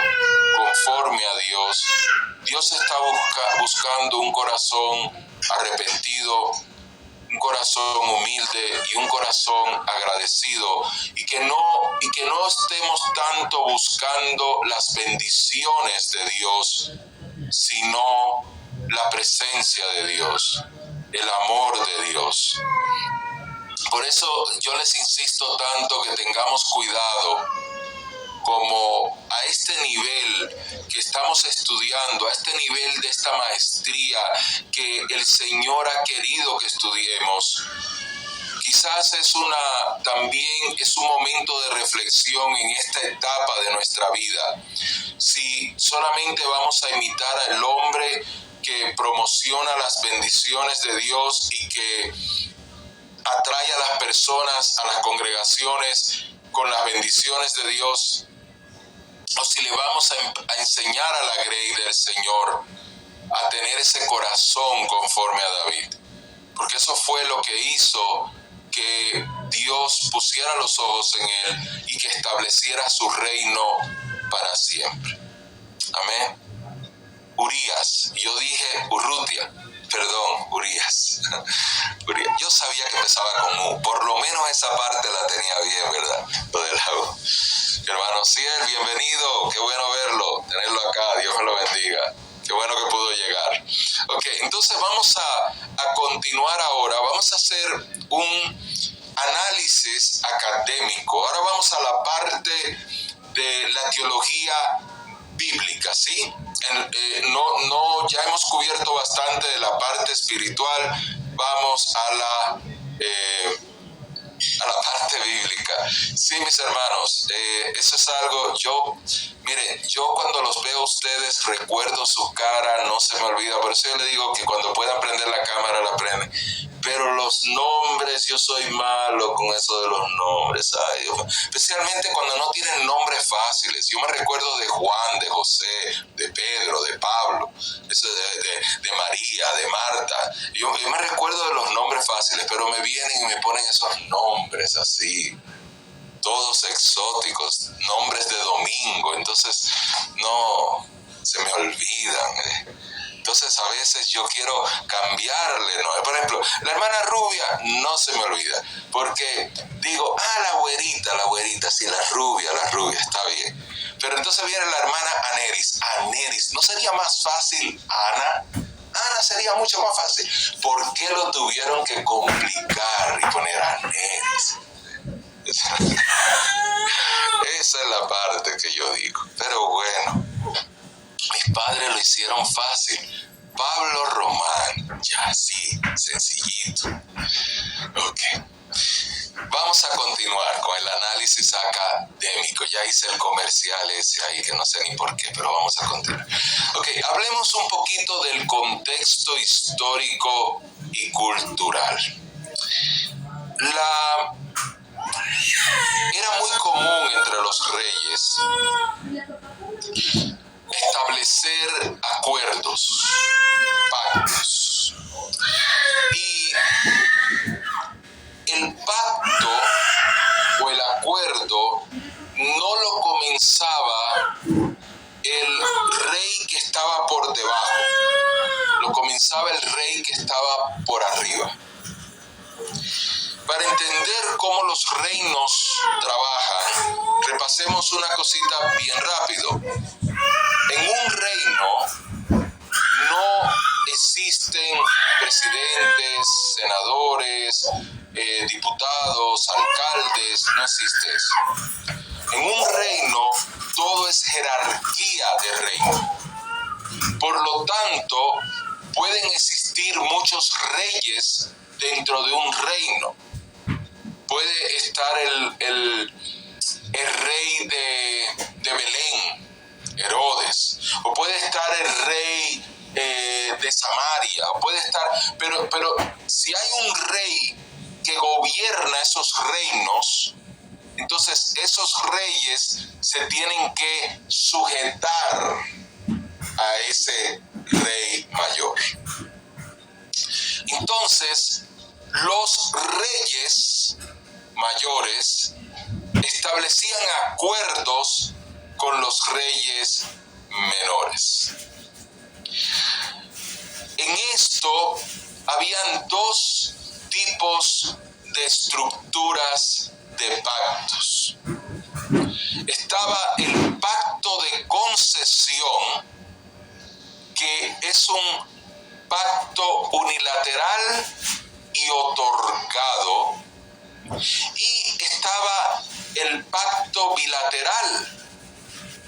conforme a Dios, Dios está buscando un corazón arrepentido, un corazón humilde y un corazón agradecido, y que no estemos tanto buscando las bendiciones de Dios, sino la presencia de Dios, el amor de Dios. Por eso yo les insisto tanto que tengamos cuidado, como a este nivel que estamos estudiando, a este nivel de esta maestría que el Señor ha querido que estudiemos. Quizás también es un momento de reflexión en esta etapa de nuestra vida. Si solamente vamos a imitar al hombre que promociona las bendiciones de Dios y que atrae a las personas, a las congregaciones con las bendiciones de Dios, o si le vamos a enseñar a la grey del Señor a tener ese corazón conforme a David. Porque eso fue lo que hizo que Dios pusiera los ojos en él y que estableciera su reino para siempre. Amén. Urías, yo dije Urrutia, perdón, Urías. Yo sabía que empezaba con U, por lo menos esa parte la tenía bien, ¿verdad? Lo del lago. Hermano Ciel, bienvenido, qué bueno verlo, tenerlo acá, Dios me lo bendiga. Qué bueno que pudo llegar. Ok, entonces vamos a continuar ahora, vamos a hacer un análisis académico. Ahora vamos a la parte de la teología bíblica, ¿sí? Ya hemos cubierto bastante de la parte espiritual, vamos a la parte bíblica. Sí, mis hermanos, eso es algo, miren, yo cuando los veo a ustedes recuerdo su cara, no se me olvida, por eso yo le digo que cuando puedan prender la cámara la prenden. Pero los nombres, yo soy malo con eso de los nombres, ay Dios, especialmente cuando no tienen nombres fáciles. Yo me recuerdo de Juan, de José, de Pedro, de Pablo, eso de María, de Marta. Yo me recuerdo de los nombres fáciles, pero me vienen y me ponen esos nombres así, todos exóticos, nombres de domingo, entonces no, se me olvidan. Entonces a veces yo quiero cambiarle, ¿no? Por ejemplo, la hermana Rubia no se me olvida, porque digo, la güerita, sí, la rubia, está bien. Pero entonces viene la hermana Aneris, ¿no sería más fácil Ana? Ana sería mucho más fácil. ¿Por qué lo tuvieron que complicar y poner Aneris? Esa es la parte que yo digo. Pero bueno, mis padres lo hicieron fácil. Pablo Román, ya así, sencillito. Ok. Vamos a continuar con el análisis académico. Ya hice el comercial ese ahí que no sé ni por qué, pero vamos a continuar. Ok, hablemos un poquito del contexto histórico y cultural. Era muy común entre los reyes establecer acuerdos, pactos. Y el pacto o el acuerdo no lo comenzaba el rey que estaba por debajo, lo comenzaba el rey que estaba por arriba. Para entender cómo los reinos trabajan, repasemos una cosita bien rápido. En un reino no existen presidentes, senadores, diputados, alcaldes, no existe eso. En un reino todo es jerarquía de reino. Por lo tanto, pueden existir muchos reyes dentro de un reino. Puede estar el rey esos reinos, entonces esos reyes se tienen que sujetar a ese rey mayor. Entonces, los reyes mayores establecían acuerdos con los reyes menores. En esto habían dos tipos de estructuras de pactos. Estaba el pacto de concesión, que es un pacto unilateral y otorgado, y estaba el pacto bilateral,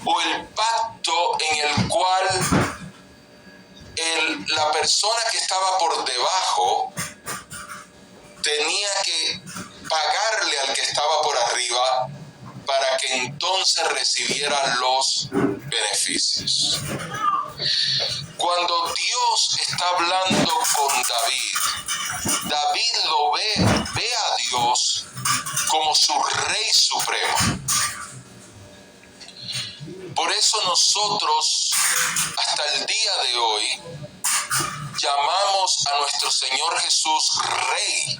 o el pacto en el cual la persona que estaba por debajo tenía que pagarle al que estaba por arriba para que entonces recibiera los beneficios. Cuando Dios está hablando con David, David lo ve a Dios como su Rey Supremo. Por eso nosotros, hasta el día de hoy, llamamos a nuestro Señor Jesús Rey.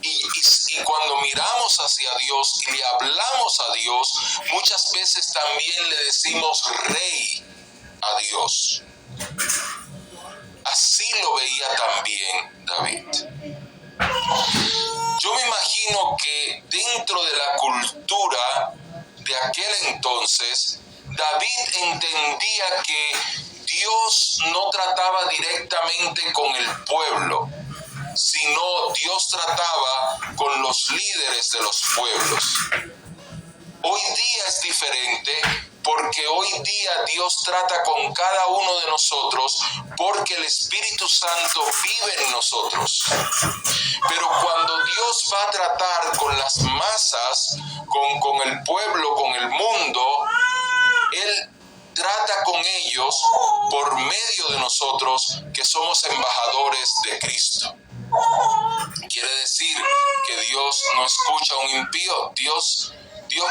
Y cuando miramos hacia Dios y le hablamos a Dios, muchas veces también le decimos Rey a Dios. Así lo veía también David. Yo me imagino que dentro de la cultura de aquel entonces, David entendía que Dios no trataba directamente con el pueblo, sino Dios trataba con los líderes de los pueblos. Hoy día es diferente, porque hoy día Dios trata con cada uno de nosotros, porque el Espíritu Santo vive en nosotros. Pero cuando Dios va a tratar con las masas, con el pueblo, con el mundo, Él trata con ellos por medio de nosotros, que somos embajadores de Cristo. Quiere decir que Dios no escucha a un impío. Dios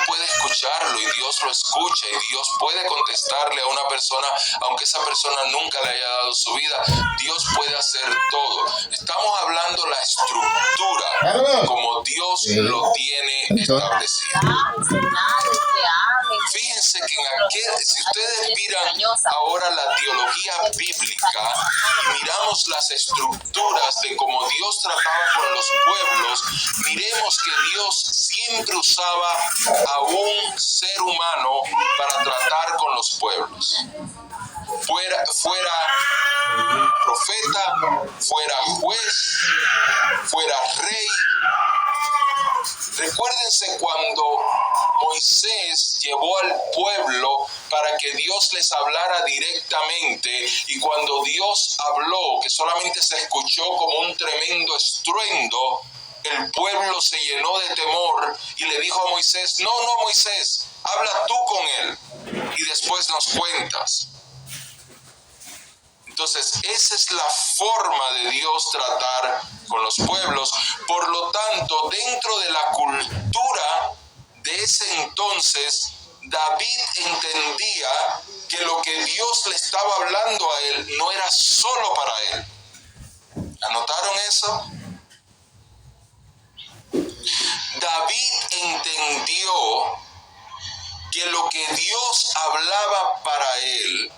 puede escucharlo, y Dios lo escucha, y Dios puede contestarle a una persona, aunque esa persona nunca le haya dado su vida. Dios puede hacer todo. Estamos hablando la estructura como Dios lo tiene establecido. Fíjense que si ustedes miran ahora la teología bíblica y miramos las estructuras de cómo Dios trataba con los pueblos, miremos que Dios siempre usaba a un ser humano para tratar con los pueblos. Fuera profeta, fuera juez, fuera rey. Recuérdense cuando Moisés llevó al pueblo para que Dios les hablara directamente, y cuando Dios habló, que solamente se escuchó como un tremendo estruendo, el pueblo se llenó de temor y le dijo a Moisés: no, Moisés, habla tú con él y después nos cuentas. Entonces, esa es la forma de Dios tratar con los pueblos. Por lo tanto, dentro de la cultura de ese entonces, David entendía que lo que Dios le estaba hablando a él no era solo para él. ¿Anotaron eso? David entendió que lo que Dios hablaba para él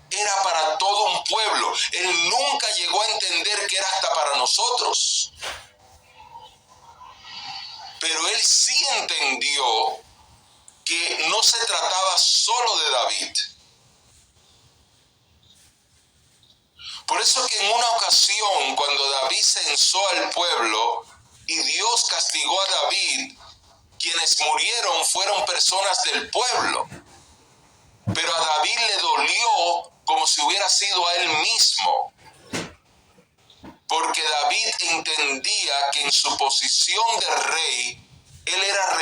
era para todo un pueblo. Él nunca llegó a entender que era hasta para nosotros. Pero él sí entendió que no se trataba solo de David. Por eso que en una ocasión, cuando David censó al pueblo y Dios castigó a David, quienes murieron fueron personas del pueblo. Pero a David le dolió como si hubiera sido a él mismo, porque David entendía que en su posición de rey, él era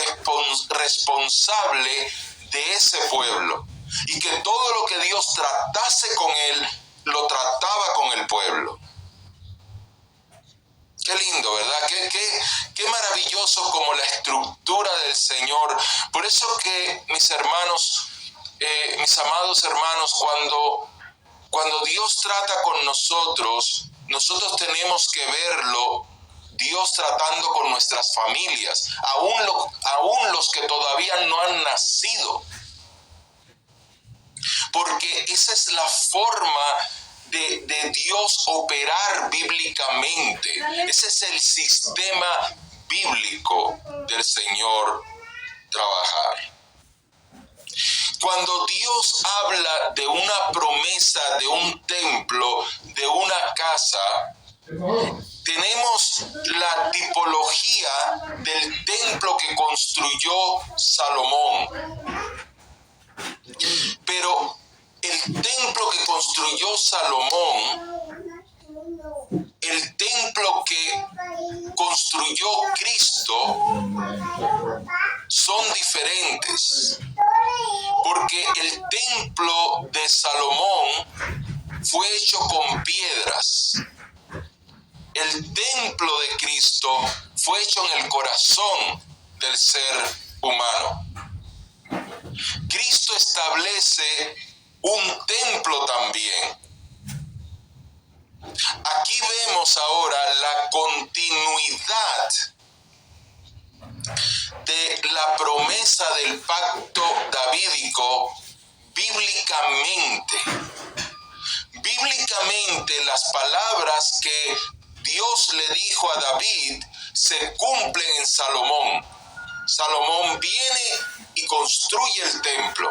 responsable de ese pueblo, y que todo lo que Dios tratase con él, lo trataba con el pueblo. Qué lindo, ¿verdad? Qué maravilloso como la estructura del Señor. Por eso que mis hermanos, mis amados hermanos, cuando Dios trata con nosotros, nosotros tenemos que verlo, Dios tratando con nuestras familias, aún los que todavía no han nacido. Porque esa es la forma de Dios operar bíblicamente. Ese es el sistema bíblico del Señor trabajar. Cuando Dios habla de una promesa, de un templo, de una casa, tenemos la tipología del templo que construyó Salomón. Pero el templo que construyó Salomón, el templo que construyó Cristo, son diferentes. Porque el templo de Salomón fue hecho con piedras. El templo de Cristo fue hecho en el corazón del ser humano. Cristo establece un templo también. Aquí vemos ahora la continuidad de la promesa del pacto davídico bíblicamente. Bíblicamente las palabras que Dios le dijo a David se cumplen en Salomón. Salomón viene y construye el templo.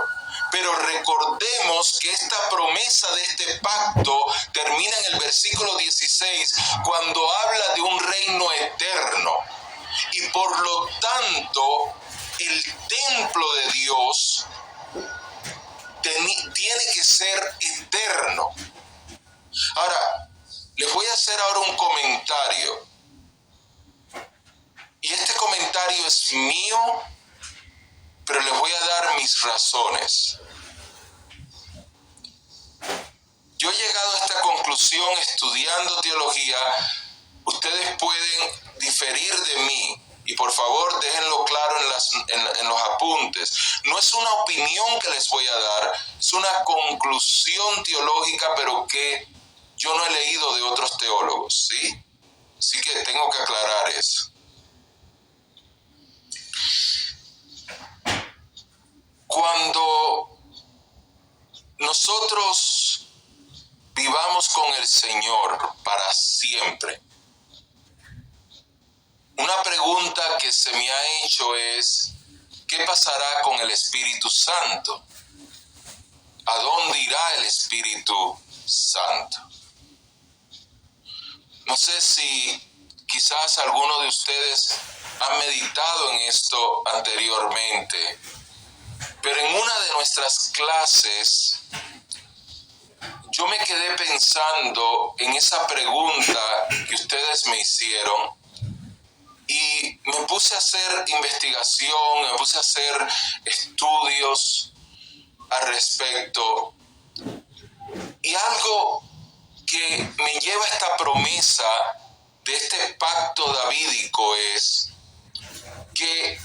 Pero recordemos que esta promesa de este pacto termina en el versículo 16, cuando habla de un reino eterno. Y por lo tanto, el templo de Dios tiene que ser eterno. Ahora, les voy a hacer ahora un comentario. Y este comentario es mío, pero les voy a dar mis razones. Yo he llegado a esta conclusión estudiando teología. Ustedes pueden diferir de mí y por favor déjenlo claro en los apuntes. No es una opinión que les voy a dar, es una conclusión teológica, pero que yo no he leído de otros teólogos, ¿sí? Así que tengo que aclarar eso. Cuando nosotros vivamos con el Señor para siempre, una pregunta que se me ha hecho es, ¿qué pasará con el Espíritu Santo? ¿A dónde irá el Espíritu Santo? No sé si quizás alguno de ustedes ha meditado en esto anteriormente, pero en una de nuestras clases yo me quedé pensando en esa pregunta que ustedes me hicieron y me puse a hacer investigación, me puse a hacer estudios al respecto. Y algo que me lleva a esta promesa de este pacto davídico es que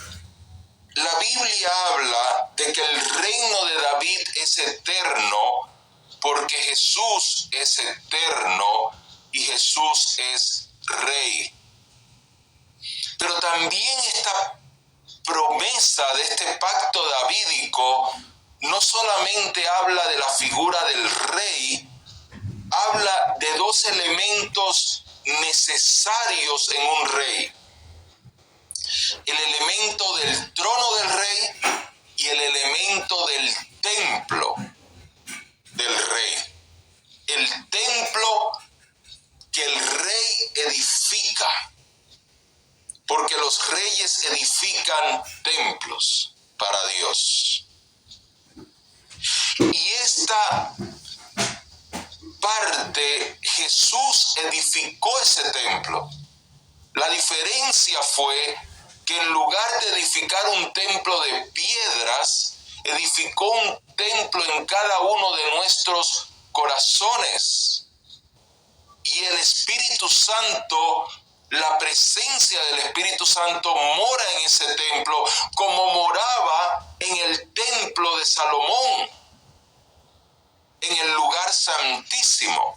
la Biblia habla de que el reino de David es eterno porque Jesús es eterno y Jesús es rey. Pero también esta promesa de este pacto davídico no solamente habla de la figura del rey, habla de dos elementos necesarios en un rey. El elemento del trono del rey y el elemento del templo del rey. El templo que el rey edifica, porque los reyes edifican templos para Dios. Y esta parte, Jesús edificó ese templo. La diferencia fue que en lugar de edificar un templo de piedras, edificó un templo en cada uno de nuestros corazones. Y el Espíritu Santo la presencia del Espíritu Santo mora en ese templo como moraba en el templo de Salomón, en el lugar santísimo.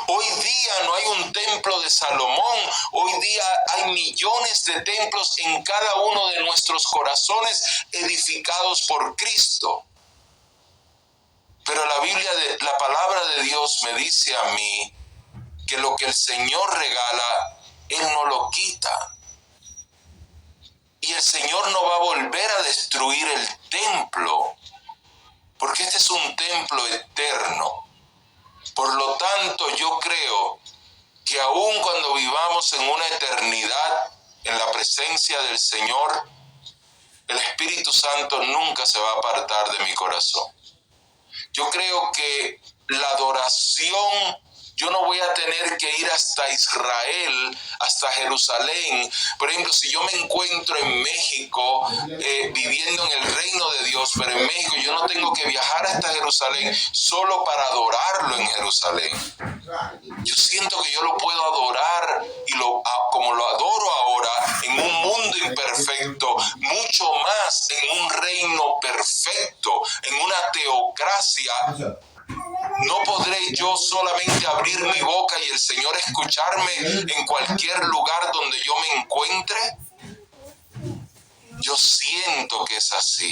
Hoy día no hay un templo de Salomón, hoy día hay millones de templos en cada uno de nuestros corazones edificados por Cristo. Pero la palabra de Dios me dice a mí que lo que el Señor regala, Él no lo quita. Y el Señor no va a volver a destruir el templo, porque este es un templo eterno. Por lo tanto, yo creo que aun cuando vivamos en una eternidad en la presencia del Señor, el Espíritu Santo nunca se va a apartar de mi corazón. Yo creo que la adoración, yo no voy a tener que ir hasta Israel, hasta Jerusalén. Por ejemplo, si yo me encuentro en México, viviendo en el reino de Dios, pero en México yo no tengo que viajar hasta Jerusalén solo para adorarlo en Jerusalén. Yo siento que yo lo puedo adorar como lo adoro ahora en un mundo imperfecto, mucho más en un reino perfecto, en una teocracia. No podré yo solamente abrir mi boca y el Señor escucharme en cualquier lugar donde yo me encuentre. Yo siento que es así.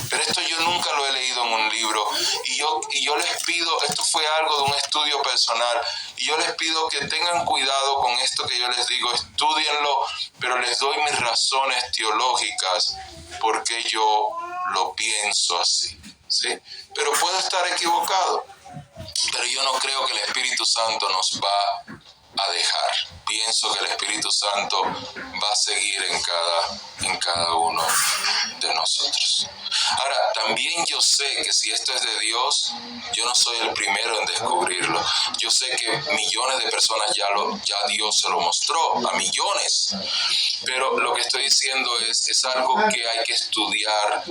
Pero esto yo nunca lo he leído en un libro. Y yo les pido, esto fue algo de un estudio personal, y yo les pido que tengan cuidado con esto que yo les digo, estúdienlo, pero les doy mis razones teológicas porque yo lo pienso así, ¿sí? Pero puedo estar equivocado, pero yo no creo que el Espíritu Santo nos va a dejar. Pienso que el Espíritu Santo va a seguir en cada uno de nosotros. Ahora, también yo sé que si esto es de Dios, yo no soy el primero en descubrirlo. Yo sé que millones de personas ya Dios se lo mostró a millones. Pero lo que estoy diciendo es algo que hay que estudiar,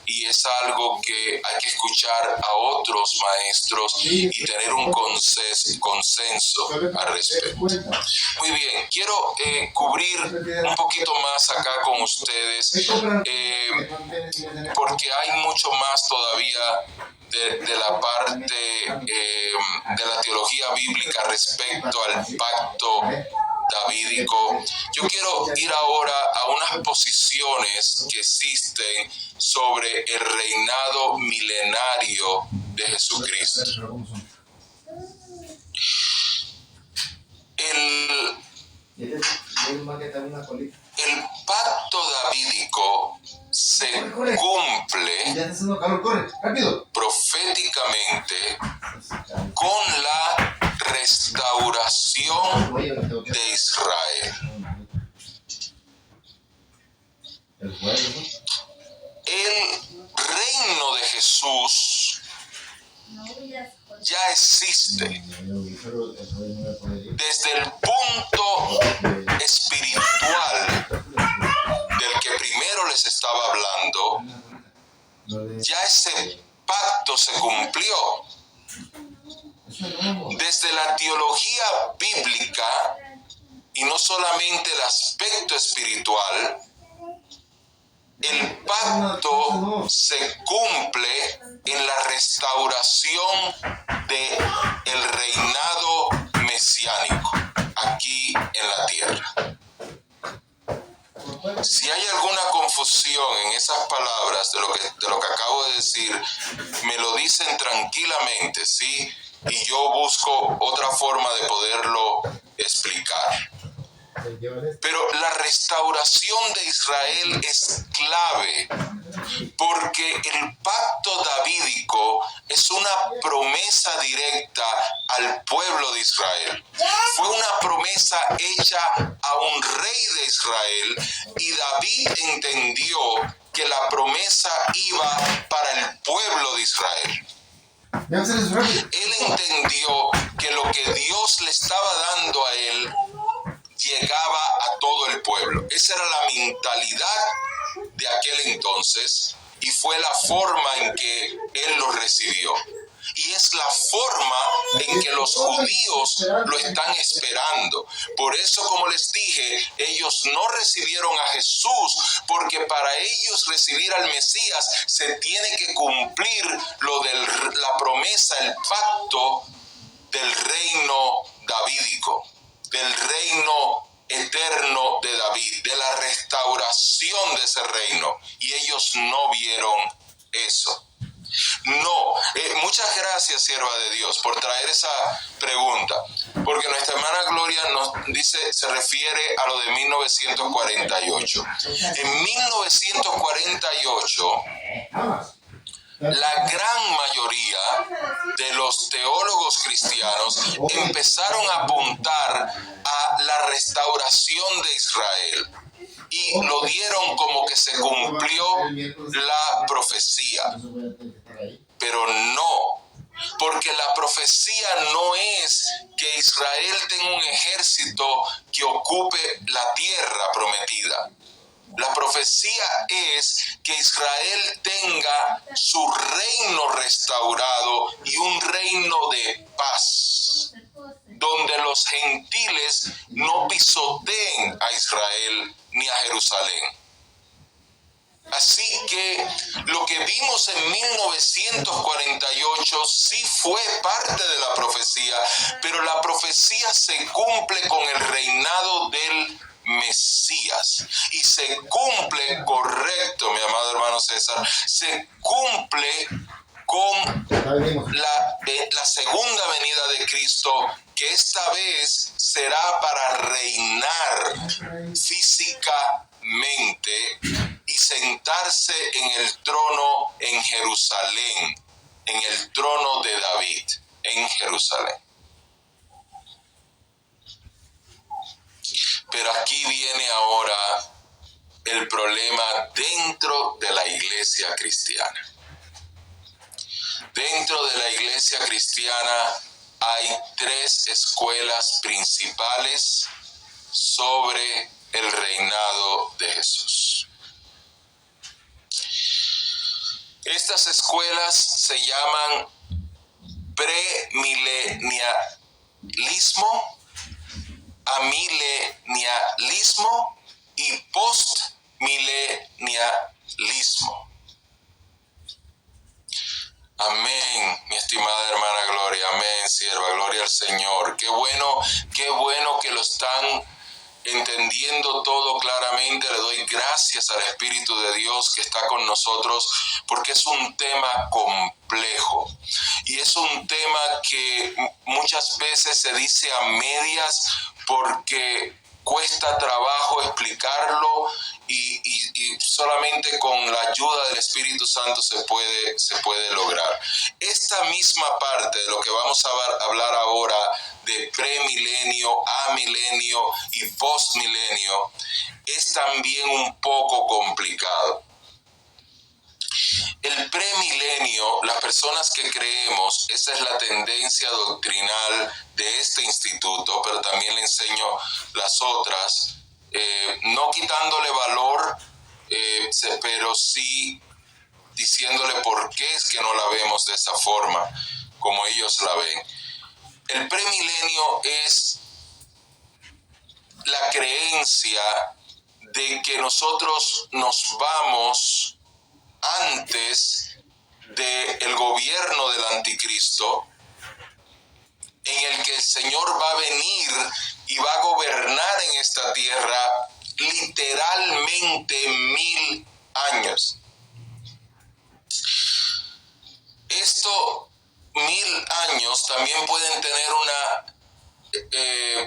y es algo que hay que escuchar a otros maestros y tener un consenso al respecto. Muy bien, quiero cubrir un poquito más acá con ustedes, porque hay mucho más todavía de la parte de la teología bíblica respecto al pacto davídico. Yo quiero ir ahora a unas posiciones que existen sobre el reinado milenario de Jesucristo. El pacto davídico se cumple proféticamente con la restauración de Israel. El reino de Jesús ya existe desde el punto espiritual del que primero les estaba hablando. Ya ese pacto se cumplió. Desde la teología bíblica, y no solamente el aspecto espiritual, el pacto se cumple en la restauración del reinado mesiánico aquí en la tierra. Si hay alguna confusión en esas palabras de lo que acabo de decir, me lo dicen tranquilamente, ¿sí? Y yo busco otra forma de poderlo explicar. Pero la restauración de Israel es clave, porque el pacto davídico es una promesa directa al pueblo de Israel. Fue una promesa hecha a un rey de Israel, y David entendió que la promesa iba para el pueblo de Israel. Él entendió que lo que Dios le estaba dando a él llegaba a todo el pueblo. Esa era la mentalidad de aquel entonces, y fue la forma en que él lo recibió. y es la forma en que los judíos lo están esperando. Por eso, como les dije, ellos no recibieron a Jesús, porque para ellos recibir al Mesías se tiene que cumplir lo de la promesa, el pacto del reino davídico, del reino eterno de David, de la restauración de ese reino, y ellos no vieron eso. No, muchas gracias, sierva de Dios, por traer esa pregunta, porque nuestra hermana Gloria nos dice, se refiere a lo de 1948. En 1948, la gran mayoría de los teólogos cristianos empezaron a apuntar a la restauración de Israel y lo dieron como que se cumplió la profecía. Pero no, porque la profecía no es que Israel tenga un ejército que ocupe la tierra prometida. La profecía es que Israel tenga su reino restaurado y un reino de paz, donde los gentiles no pisoteen a Israel ni a Jerusalén. Así que lo que vimos en 1948 sí fue parte de la profecía, pero la profecía se cumple con el reinado del Mesías, y se cumple, correcto, mi amado hermano César, se cumple con la segunda venida de Cristo, que esta vez será para reinar físicamente y sentarse en el trono en Jerusalén, en el trono de David, en Jerusalén. Pero aquí viene ahora el problema dentro de la iglesia cristiana. Dentro de la iglesia cristiana hay tres escuelas principales sobre el reinado de Jesús. Estas escuelas se llaman premilenialismo, amilenialismo y postmilenialismo. Amén, mi estimada hermana Gloria, amén, sierva, gloria al Señor. Qué bueno que lo están entendiendo todo claramente. Le doy gracias al Espíritu de Dios que está con nosotros, porque es un tema complejo y es un tema que muchas veces se dice a medias porque cuesta trabajo explicarlo y solamente con la ayuda del Espíritu Santo se puede lograr. Esta misma parte de lo que vamos a hablar ahora de premilenio, amilenio y postmilenio es también un poco complicado. El premilenio, las personas que creemos, esa es la tendencia doctrinal de este instituto, pero también le enseño las otras, no quitándole valor, pero sí diciéndole por qué es que no la vemos de esa forma, como ellos la ven. El premilenio es la creencia de que nosotros nos vamos antes del gobierno del anticristo, en el que el Señor va a venir y va a gobernar en esta tierra literalmente 1000 años. Estos 1000 años también pueden tener una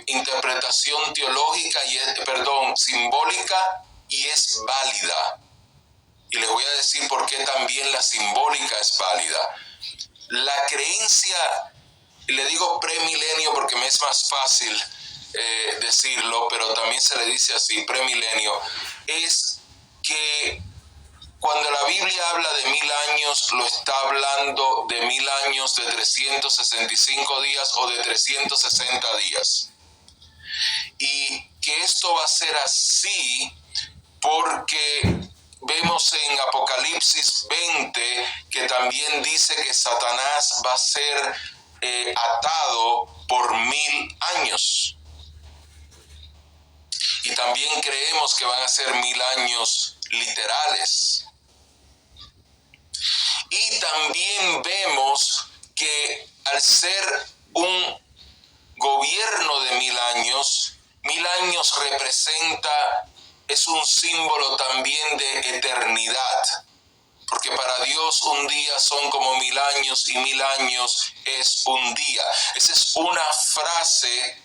interpretación teológica simbólica, y es válida. Y les voy a decir por qué también la simbólica es válida. La creencia, le digo premilenio porque me es más fácil decirlo, pero también se le dice así, premilenio, es que cuando la Biblia habla de 1000 años, lo está hablando de 1000 años de 365 días o de 360 días. Y que esto va a ser así porque vemos en Apocalipsis 20 que también dice que Satanás va a ser atado por 1000 años. Y también creemos que van a ser 1000 años literales. Y también vemos que al ser un gobierno de 1000 años, 1000 años es un símbolo también de eternidad. Porque para Dios un día son como 1000 años y 1000 años es un día. Esa es una frase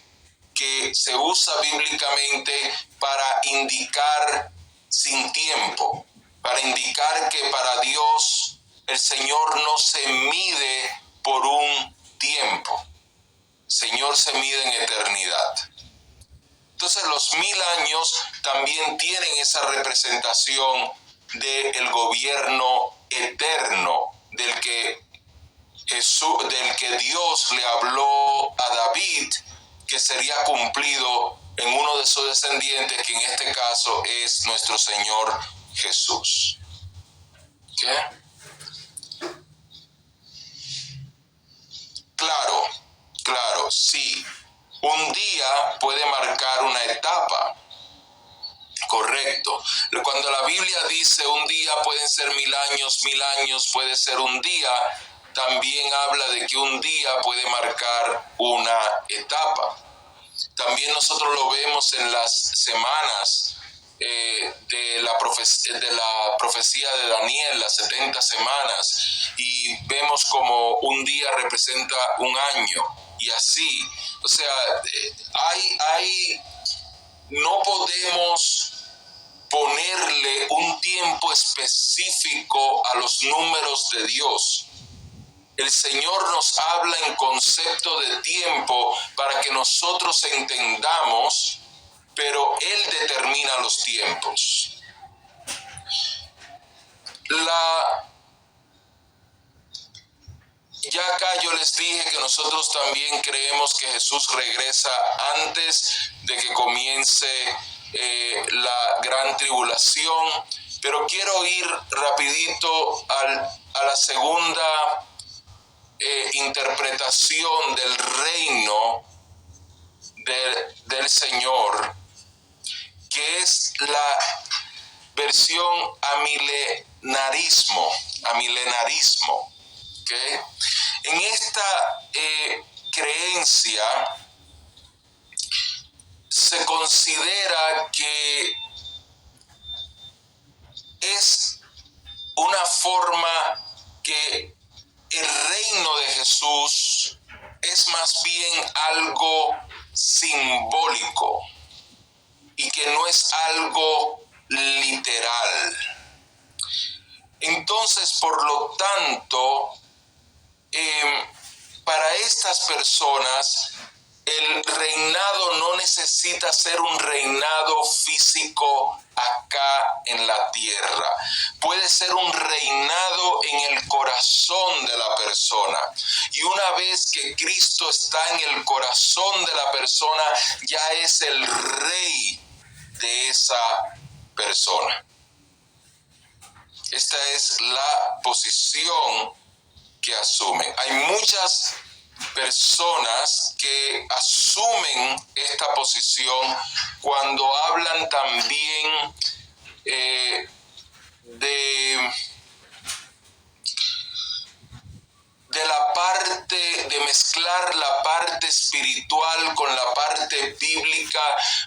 que se usa bíblicamente para indicar sin tiempo, para indicar que para Dios el Señor no se mide por un tiempo. El Señor se mide en eternidad. Entonces los 1000 años también tienen esa representación del gobierno eterno del que Dios le habló a David, que sería cumplido en uno de sus descendientes, que en este caso es nuestro Señor Jesús. ¿Qué? Claro, sí. Un día puede marcar una etapa. Correcto. Cuando la Biblia dice un día pueden ser 1000 años, 1000 años puede ser un día, también habla de que un día puede marcar una etapa. También nosotros lo vemos en las semanas de la profecía de Daniel, las 70 semanas, y vemos como un día representa un año, y así. O sea, no podemos ponerle un tiempo específico a los números de Dios. El Señor nos habla en concepto de tiempo para que nosotros entendamos, pero Él determina los tiempos. Ya acá yo les dije que nosotros también creemos que Jesús regresa antes de que comience la gran tribulación, pero quiero ir rapidito a la segunda interpretación del reino del Señor, que es la versión amilenarismo. ¿Okay? En esta creencia se considera que es una forma que el reino de Jesús es más bien algo simbólico y que no es algo literal. Entonces, por lo tanto, para estas personas, el reinado no necesita ser un reinado físico acá en la tierra. Puede ser un reinado en el corazón de la persona. Y una vez que Cristo está en el corazón de la persona, ya es el rey de esa persona. Esta es la posición que asumen. Hay muchas personas que asumen esta posición cuando hablan también de la parte, de mezclar la parte espiritual con la parte bíblica.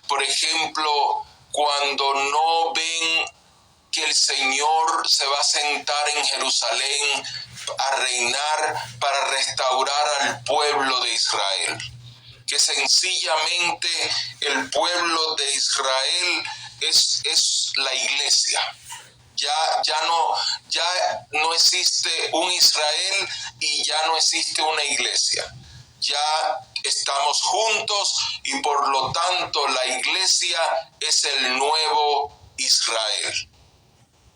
Por ejemplo, cuando no ven que el Señor se va a sentar en Jerusalén a reinar para restaurar al pueblo de Israel, que sencillamente el pueblo de Israel es la iglesia. Ya no existe un Israel y ya no existe una iglesia. Ya estamos juntos y por lo tanto la iglesia es el nuevo Israel.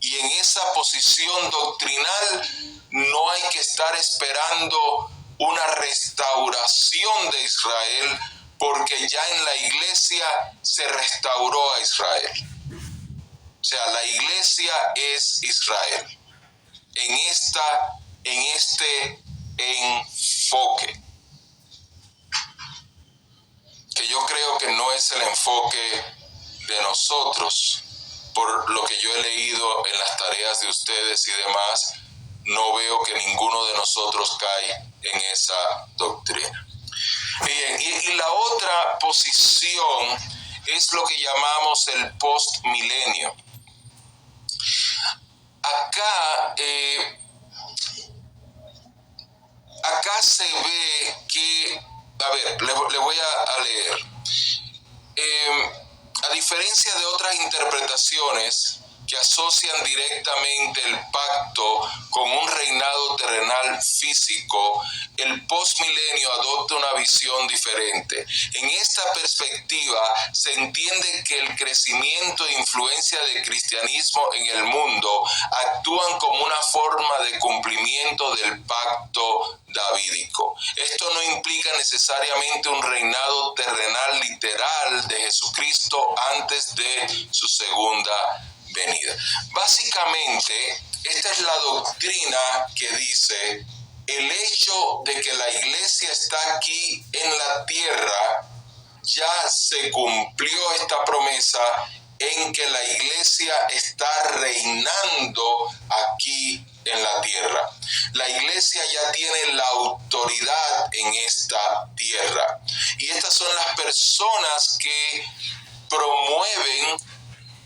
Y en esa posición doctrinal no hay que estar esperando una restauración de Israel, porque ya en la iglesia se restauró a Israel. sea, la iglesia es Israel. En este enfoque, que yo creo que no es el enfoque de nosotros. Por lo que yo he leído en las tareas de ustedes y demás, no veo que ninguno de nosotros cae en esa doctrina. Bien, y la otra posición es lo que llamamos el postmilenio. Acá se ve que, a ver, le voy a leer. A diferencia de otras interpretaciones que asocian directamente el pacto con un reinado terrenal físico, el postmilenio adopta una visión diferente. En esta perspectiva se entiende que el crecimiento e influencia del cristianismo en el mundo actúan como una forma de cumplimiento del pacto davídico. Esto no implica necesariamente un reinado terrenal literal de Jesucristo antes de su segunda venida. Básicamente, esta es la doctrina que dice: el hecho de que la iglesia está aquí en la tierra, ya se cumplió esta promesa en que la iglesia está reinando aquí en la tierra. La iglesia ya tiene la autoridad en esta tierra. Y estas son las personas que promueven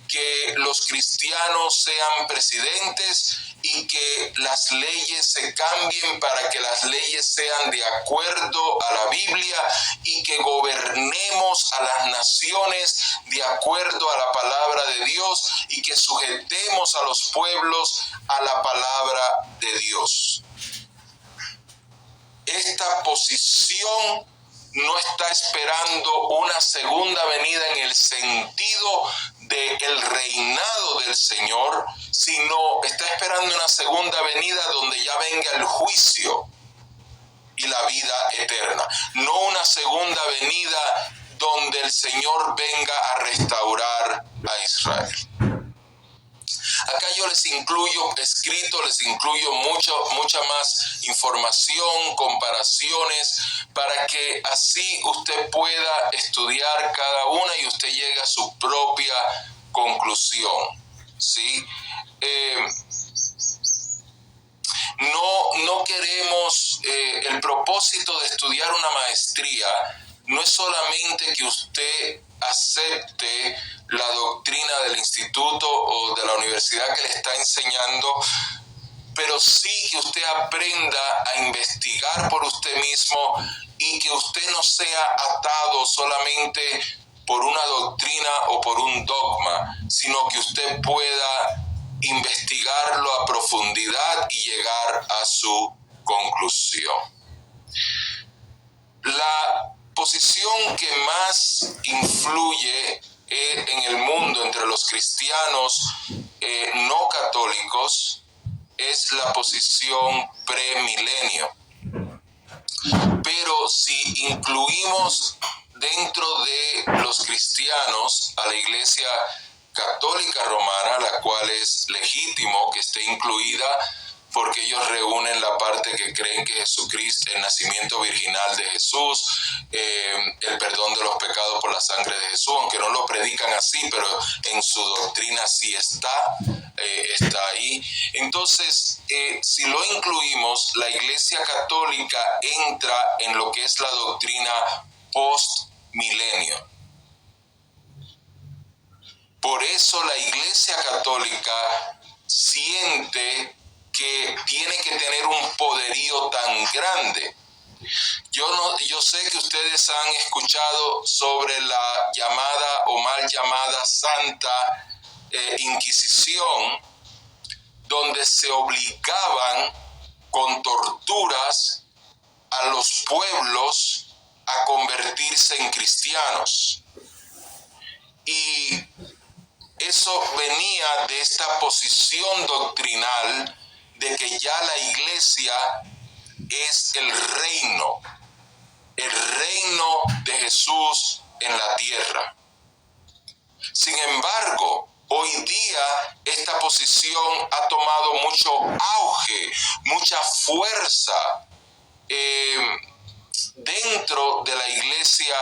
que los cristianos sean presidentes y que las leyes se cambien para que las leyes sean de acuerdo a la Biblia y que gobernemos a las naciones de acuerdo a la palabra de Dios y que sujetemos a los pueblos a la palabra de Dios. Esta posición no está esperando una segunda venida en el sentido del reinado del Señor, sino está esperando una segunda venida donde ya venga el juicio y la vida eterna. No una segunda venida donde el Señor venga a restaurar a Israel. Acá yo les incluyo mucha más información, comparaciones, para que así usted pueda estudiar cada una y usted llegue a su propia conclusión, ¿sí? No queremos, el propósito de estudiar una maestría no es solamente que usted acepte la doctrina del instituto o de la universidad que le está enseñando, pero sí que usted aprenda a investigar por usted mismo y que usted no sea atado solamente por una doctrina o por un dogma, sino que usted pueda investigarlo a profundidad y llegar a su conclusión. La posición que más influye en el mundo entre los cristianos no católicos es la posición premilenio. Pero si incluimos dentro de los cristianos a la Iglesia Católica Romana, la cual es legítimo que esté incluida porque ellos reúnen la parte que creen que Jesucristo, el nacimiento virginal de Jesús, el perdón de los pecados por la sangre de Jesús, aunque no lo predican así, pero en su doctrina sí está ahí. Entonces, si lo incluimos, la Iglesia Católica entra en lo que es la doctrina post-milenio. Por eso la Iglesia Católica siente que tiene que tener un poderío tan grande. Yo sé que ustedes han escuchado sobre la llamada o mal llamada Santa Inquisición, donde se obligaban con torturas a los pueblos a convertirse en cristianos. Y eso venía de esta posición doctrinal de que ya la iglesia es el reino de Jesús en la tierra. Sin embargo, Hoy día esta posición ha tomado mucho auge, mucha fuerza dentro de la iglesia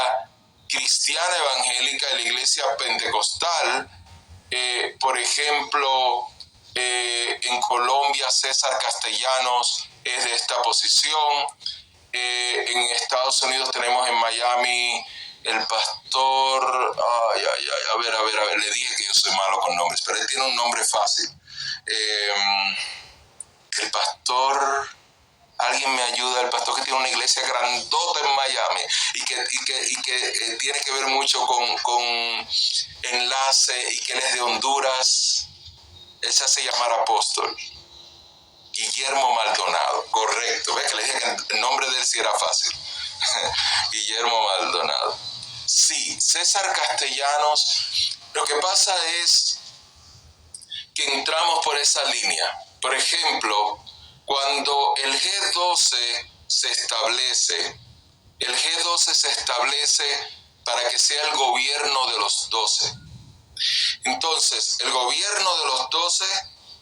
cristiana evangélica y la iglesia pentecostal. Por ejemplo, en Colombia César Castellanos es de esta posición. En Estados Unidos tenemos en Miami el pastor, a ver, le dije que yo soy malo con nombres, pero él tiene un nombre fácil. El pastor, alguien me ayuda, el pastor que tiene una iglesia grandota en Miami y que tiene que ver mucho con enlace y que él es de Honduras. Él se hace llamar apóstol. Guillermo Maldonado, correcto. ¿Ves que le dije que el nombre de él sí era fácil? Guillermo Maldonado. Sí, César Castellanos. Lo que pasa es que entramos por esa línea. Por ejemplo, cuando el G12 se establece, el G12 se establece para que sea el gobierno de los 12. Entonces, el gobierno de los 12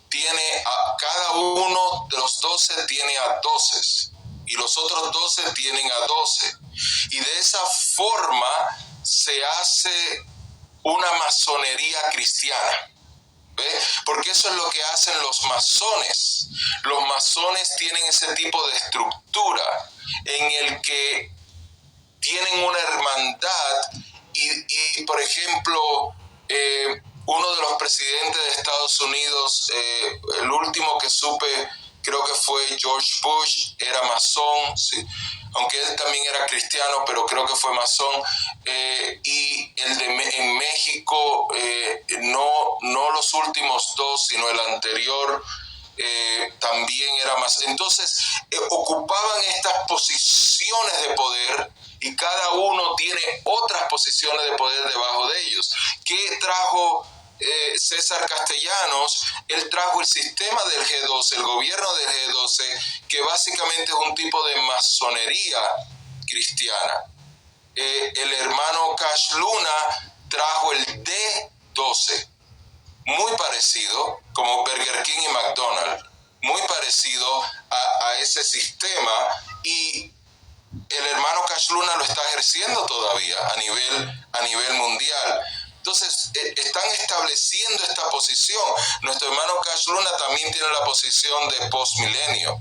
tiene a cada uno de los 12 tiene a 12 y los otros 12 tienen a 12. Y de esa forma se hace una masonería cristiana. ¿Ve? Porque eso es lo que hacen los masones. Los masones tienen ese tipo de estructura en el que tienen una hermandad y por ejemplo, uno de los presidentes de Estados Unidos, el último que supe, creo que fue George Bush, era masón, ¿sí? Aunque él también era cristiano, pero creo que fue masón. Y en México, no los últimos dos, sino el anterior, también era más. Entonces, ocupaban estas posiciones de poder y cada uno tiene otras posiciones de poder debajo de ellos. ¿Qué trajo César Castellanos? Él trajo el sistema del G12, el gobierno del G12, que básicamente es un tipo de masonería cristiana. El hermano Cash Luna trajo el D12, muy parecido, como Burger King y McDonald's, muy parecido a ese sistema, y el hermano Cash Luna lo está ejerciendo todavía a nivel mundial. Entonces, están estableciendo esta posición. Nuestro hermano Cash Luna también tiene la posición de postmilenio.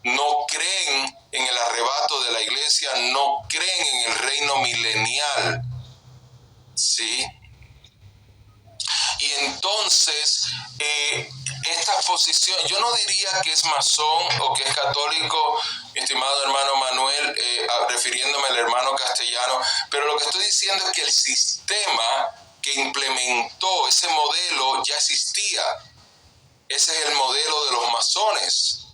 No creen en el arrebato de la iglesia, no creen en el reino milenial. ¿Sí? Y entonces, esta posición, yo no diría que es masón o que es católico, mi estimado hermano Manuel, refiriéndome al hermano Castellano, pero lo que estoy diciendo es que el sistema que implementó ese modelo ya existía. Ese es el modelo de los masones.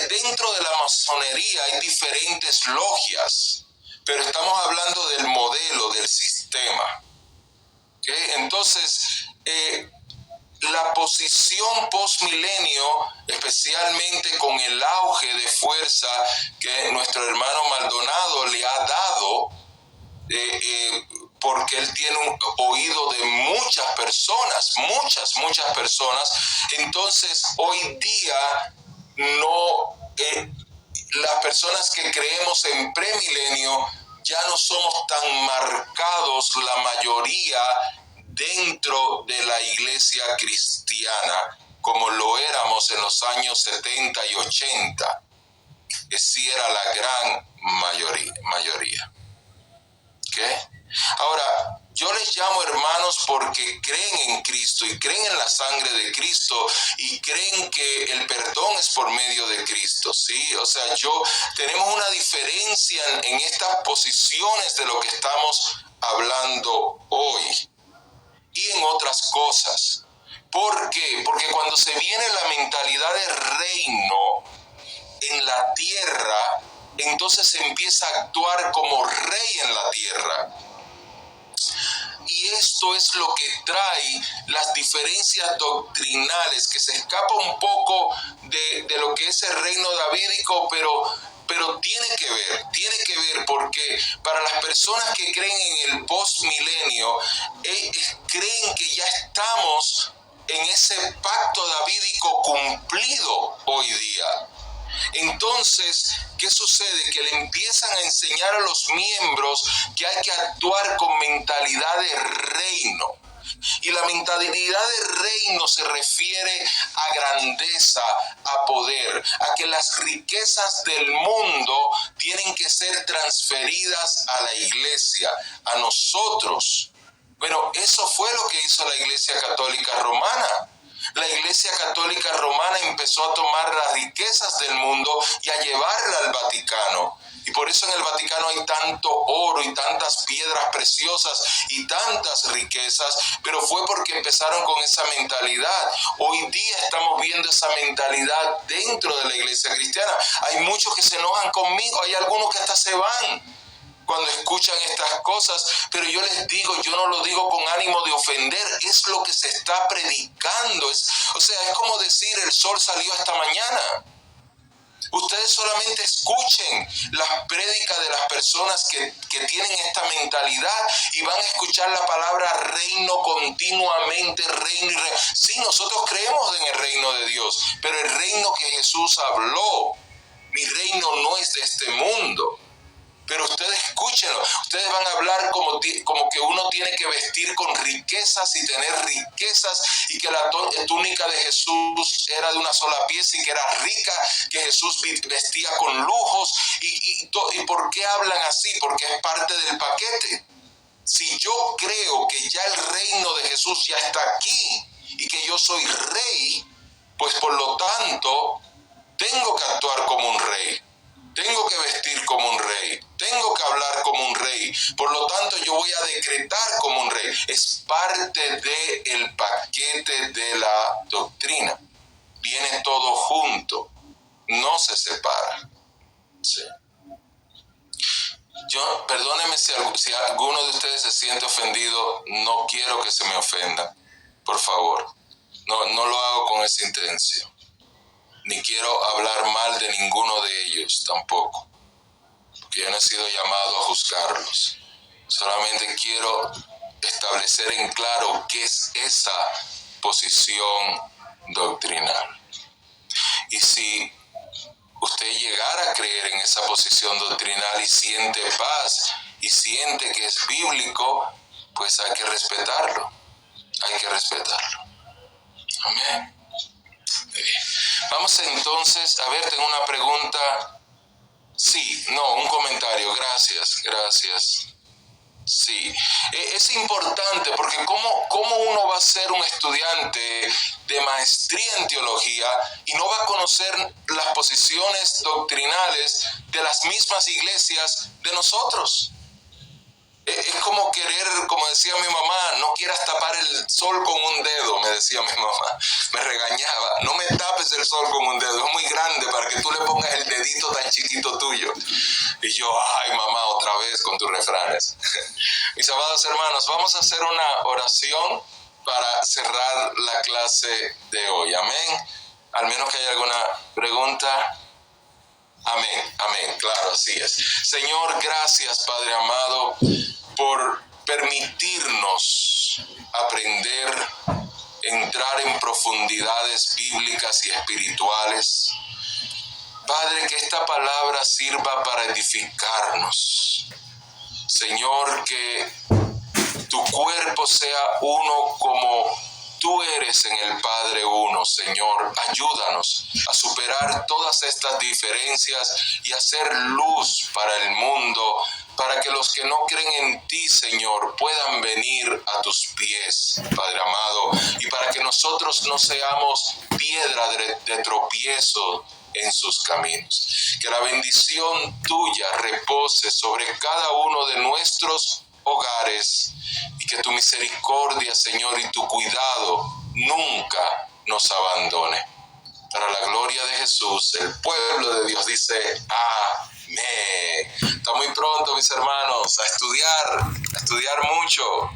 Dentro de la masonería hay diferentes logias, pero estamos hablando del modelo, del sistema. ¿Okay? Entonces, la posición postmilenio, especialmente con el auge de fuerza que nuestro hermano Maldonado le ha dado, porque él tiene un oído de muchas personas, muchas personas, entonces hoy día las personas que creemos en premilenio ya no somos tan marcados la mayoría dentro de la iglesia cristiana como lo éramos en los años 70 y 80, que sí era la gran mayoría. ¿Okay? Ahora, yo les llamo hermanos porque creen en Cristo y creen en la sangre de Cristo y creen que el perdón es por medio de Cristo, ¿sí? O sea, tenemos una diferencia en estas posiciones de lo que estamos hablando hoy y en otras cosas. ¿Por qué? Porque cuando se viene la mentalidad de reino en la tierra, entonces se empieza a actuar como rey en la tierra. Y esto es lo que trae las diferencias doctrinales, que se escapa un poco de lo que es el reino davídico, pero pero tiene que ver porque para las personas que creen en el postmilenio, creen que ya estamos en ese pacto davídico cumplido hoy día. Entonces, ¿qué sucede? Que le empiezan a enseñar a los miembros que hay que actuar con mentalidad de reino. Y la mentalidad de reino se refiere a grandeza, a poder, a que las riquezas del mundo tienen que ser transferidas a la iglesia, a nosotros. Bueno, eso fue lo que hizo la Iglesia Católica Romana. La Iglesia Católica Romana empezó a tomar las riquezas del mundo y a llevarla al Vaticano. Y por eso en el Vaticano hay tanto oro y tantas piedras preciosas y tantas riquezas, pero fue porque empezaron con esa mentalidad. Hoy día estamos viendo esa mentalidad dentro de la Iglesia cristiana. Hay muchos que se enojan conmigo, hay algunos que hasta se van cuando escuchan estas cosas, pero yo les digo, yo no lo digo con ánimo de ofender, es lo que se está predicando. Es como decir, el sol salió esta mañana. Ustedes solamente escuchen las prédicas de las personas que tienen esta mentalidad y van a escuchar la palabra reino continuamente, reino y reino. Sí, nosotros creemos en el reino de Dios, pero el reino que Jesús habló, mi reino no es de este mundo. Pero ustedes escúchenlo, ustedes van a hablar como que uno tiene que vestir con riquezas y tener riquezas, y que la túnica de Jesús era de una sola pieza y que era rica, que Jesús vestía con lujos. ¿Y por qué hablan así? Porque es parte del paquete. Si yo creo que ya el reino de Jesús ya está aquí y que yo soy rey, pues por lo tanto tengo que actuar como un rey. Tengo que vestir como un rey, tengo que hablar como un rey, por lo tanto yo voy a decretar como un rey. Es parte del paquete de la doctrina. Viene todo junto, no se separa. Sí. Perdónenme si alguno de ustedes se siente ofendido, no quiero que se me ofenda, por favor. No lo hago con esa intención. Ni quiero hablar mal de ninguno de ellos tampoco, porque yo no he sido llamado a juzgarlos. Solamente quiero establecer en claro qué es esa posición doctrinal. Y si usted llegara a creer en esa posición doctrinal y siente paz y siente que es bíblico, pues hay que respetarlo. Hay que respetarlo. Amén. Muy bien. Vamos entonces, tengo una pregunta. Sí, no, un comentario. Gracias. Sí, es importante porque ¿cómo uno va a ser un estudiante de maestría en teología y no va a conocer las posiciones doctrinales de las mismas iglesias de nosotros? Es como querer, como decía mi mamá, no quieras tapar el sol con un dedo, me decía mi mamá, me regañaba, no me tapes el sol con un dedo, es muy grande para que tú le pongas el dedito tan chiquito tuyo. Y yo, ay mamá, otra vez con tus refranes. Mis amados hermanos, vamos a hacer una oración para cerrar la clase de hoy, amén. Al menos que haya alguna pregunta. Amén, claro, así es. Señor, gracias, Padre amado, por permitirnos aprender, entrar en profundidades bíblicas y espirituales. Padre, que esta palabra sirva para edificarnos. Señor, que tu cuerpo sea uno como tú eres en el Padre uno. Señor, ayúdanos a superar todas estas diferencias y hacer luz para el mundo, para que los que no creen en ti, Señor, puedan venir a tus pies, Padre amado, y para que nosotros no seamos piedra de tropiezo en sus caminos. Que la bendición tuya repose sobre cada uno de nuestros hogares y que tu misericordia, Señor, y tu cuidado nunca nos abandone. Para la gloria de Jesús, el pueblo de Dios dice amén. Hasta muy pronto, mis hermanos, a estudiar mucho.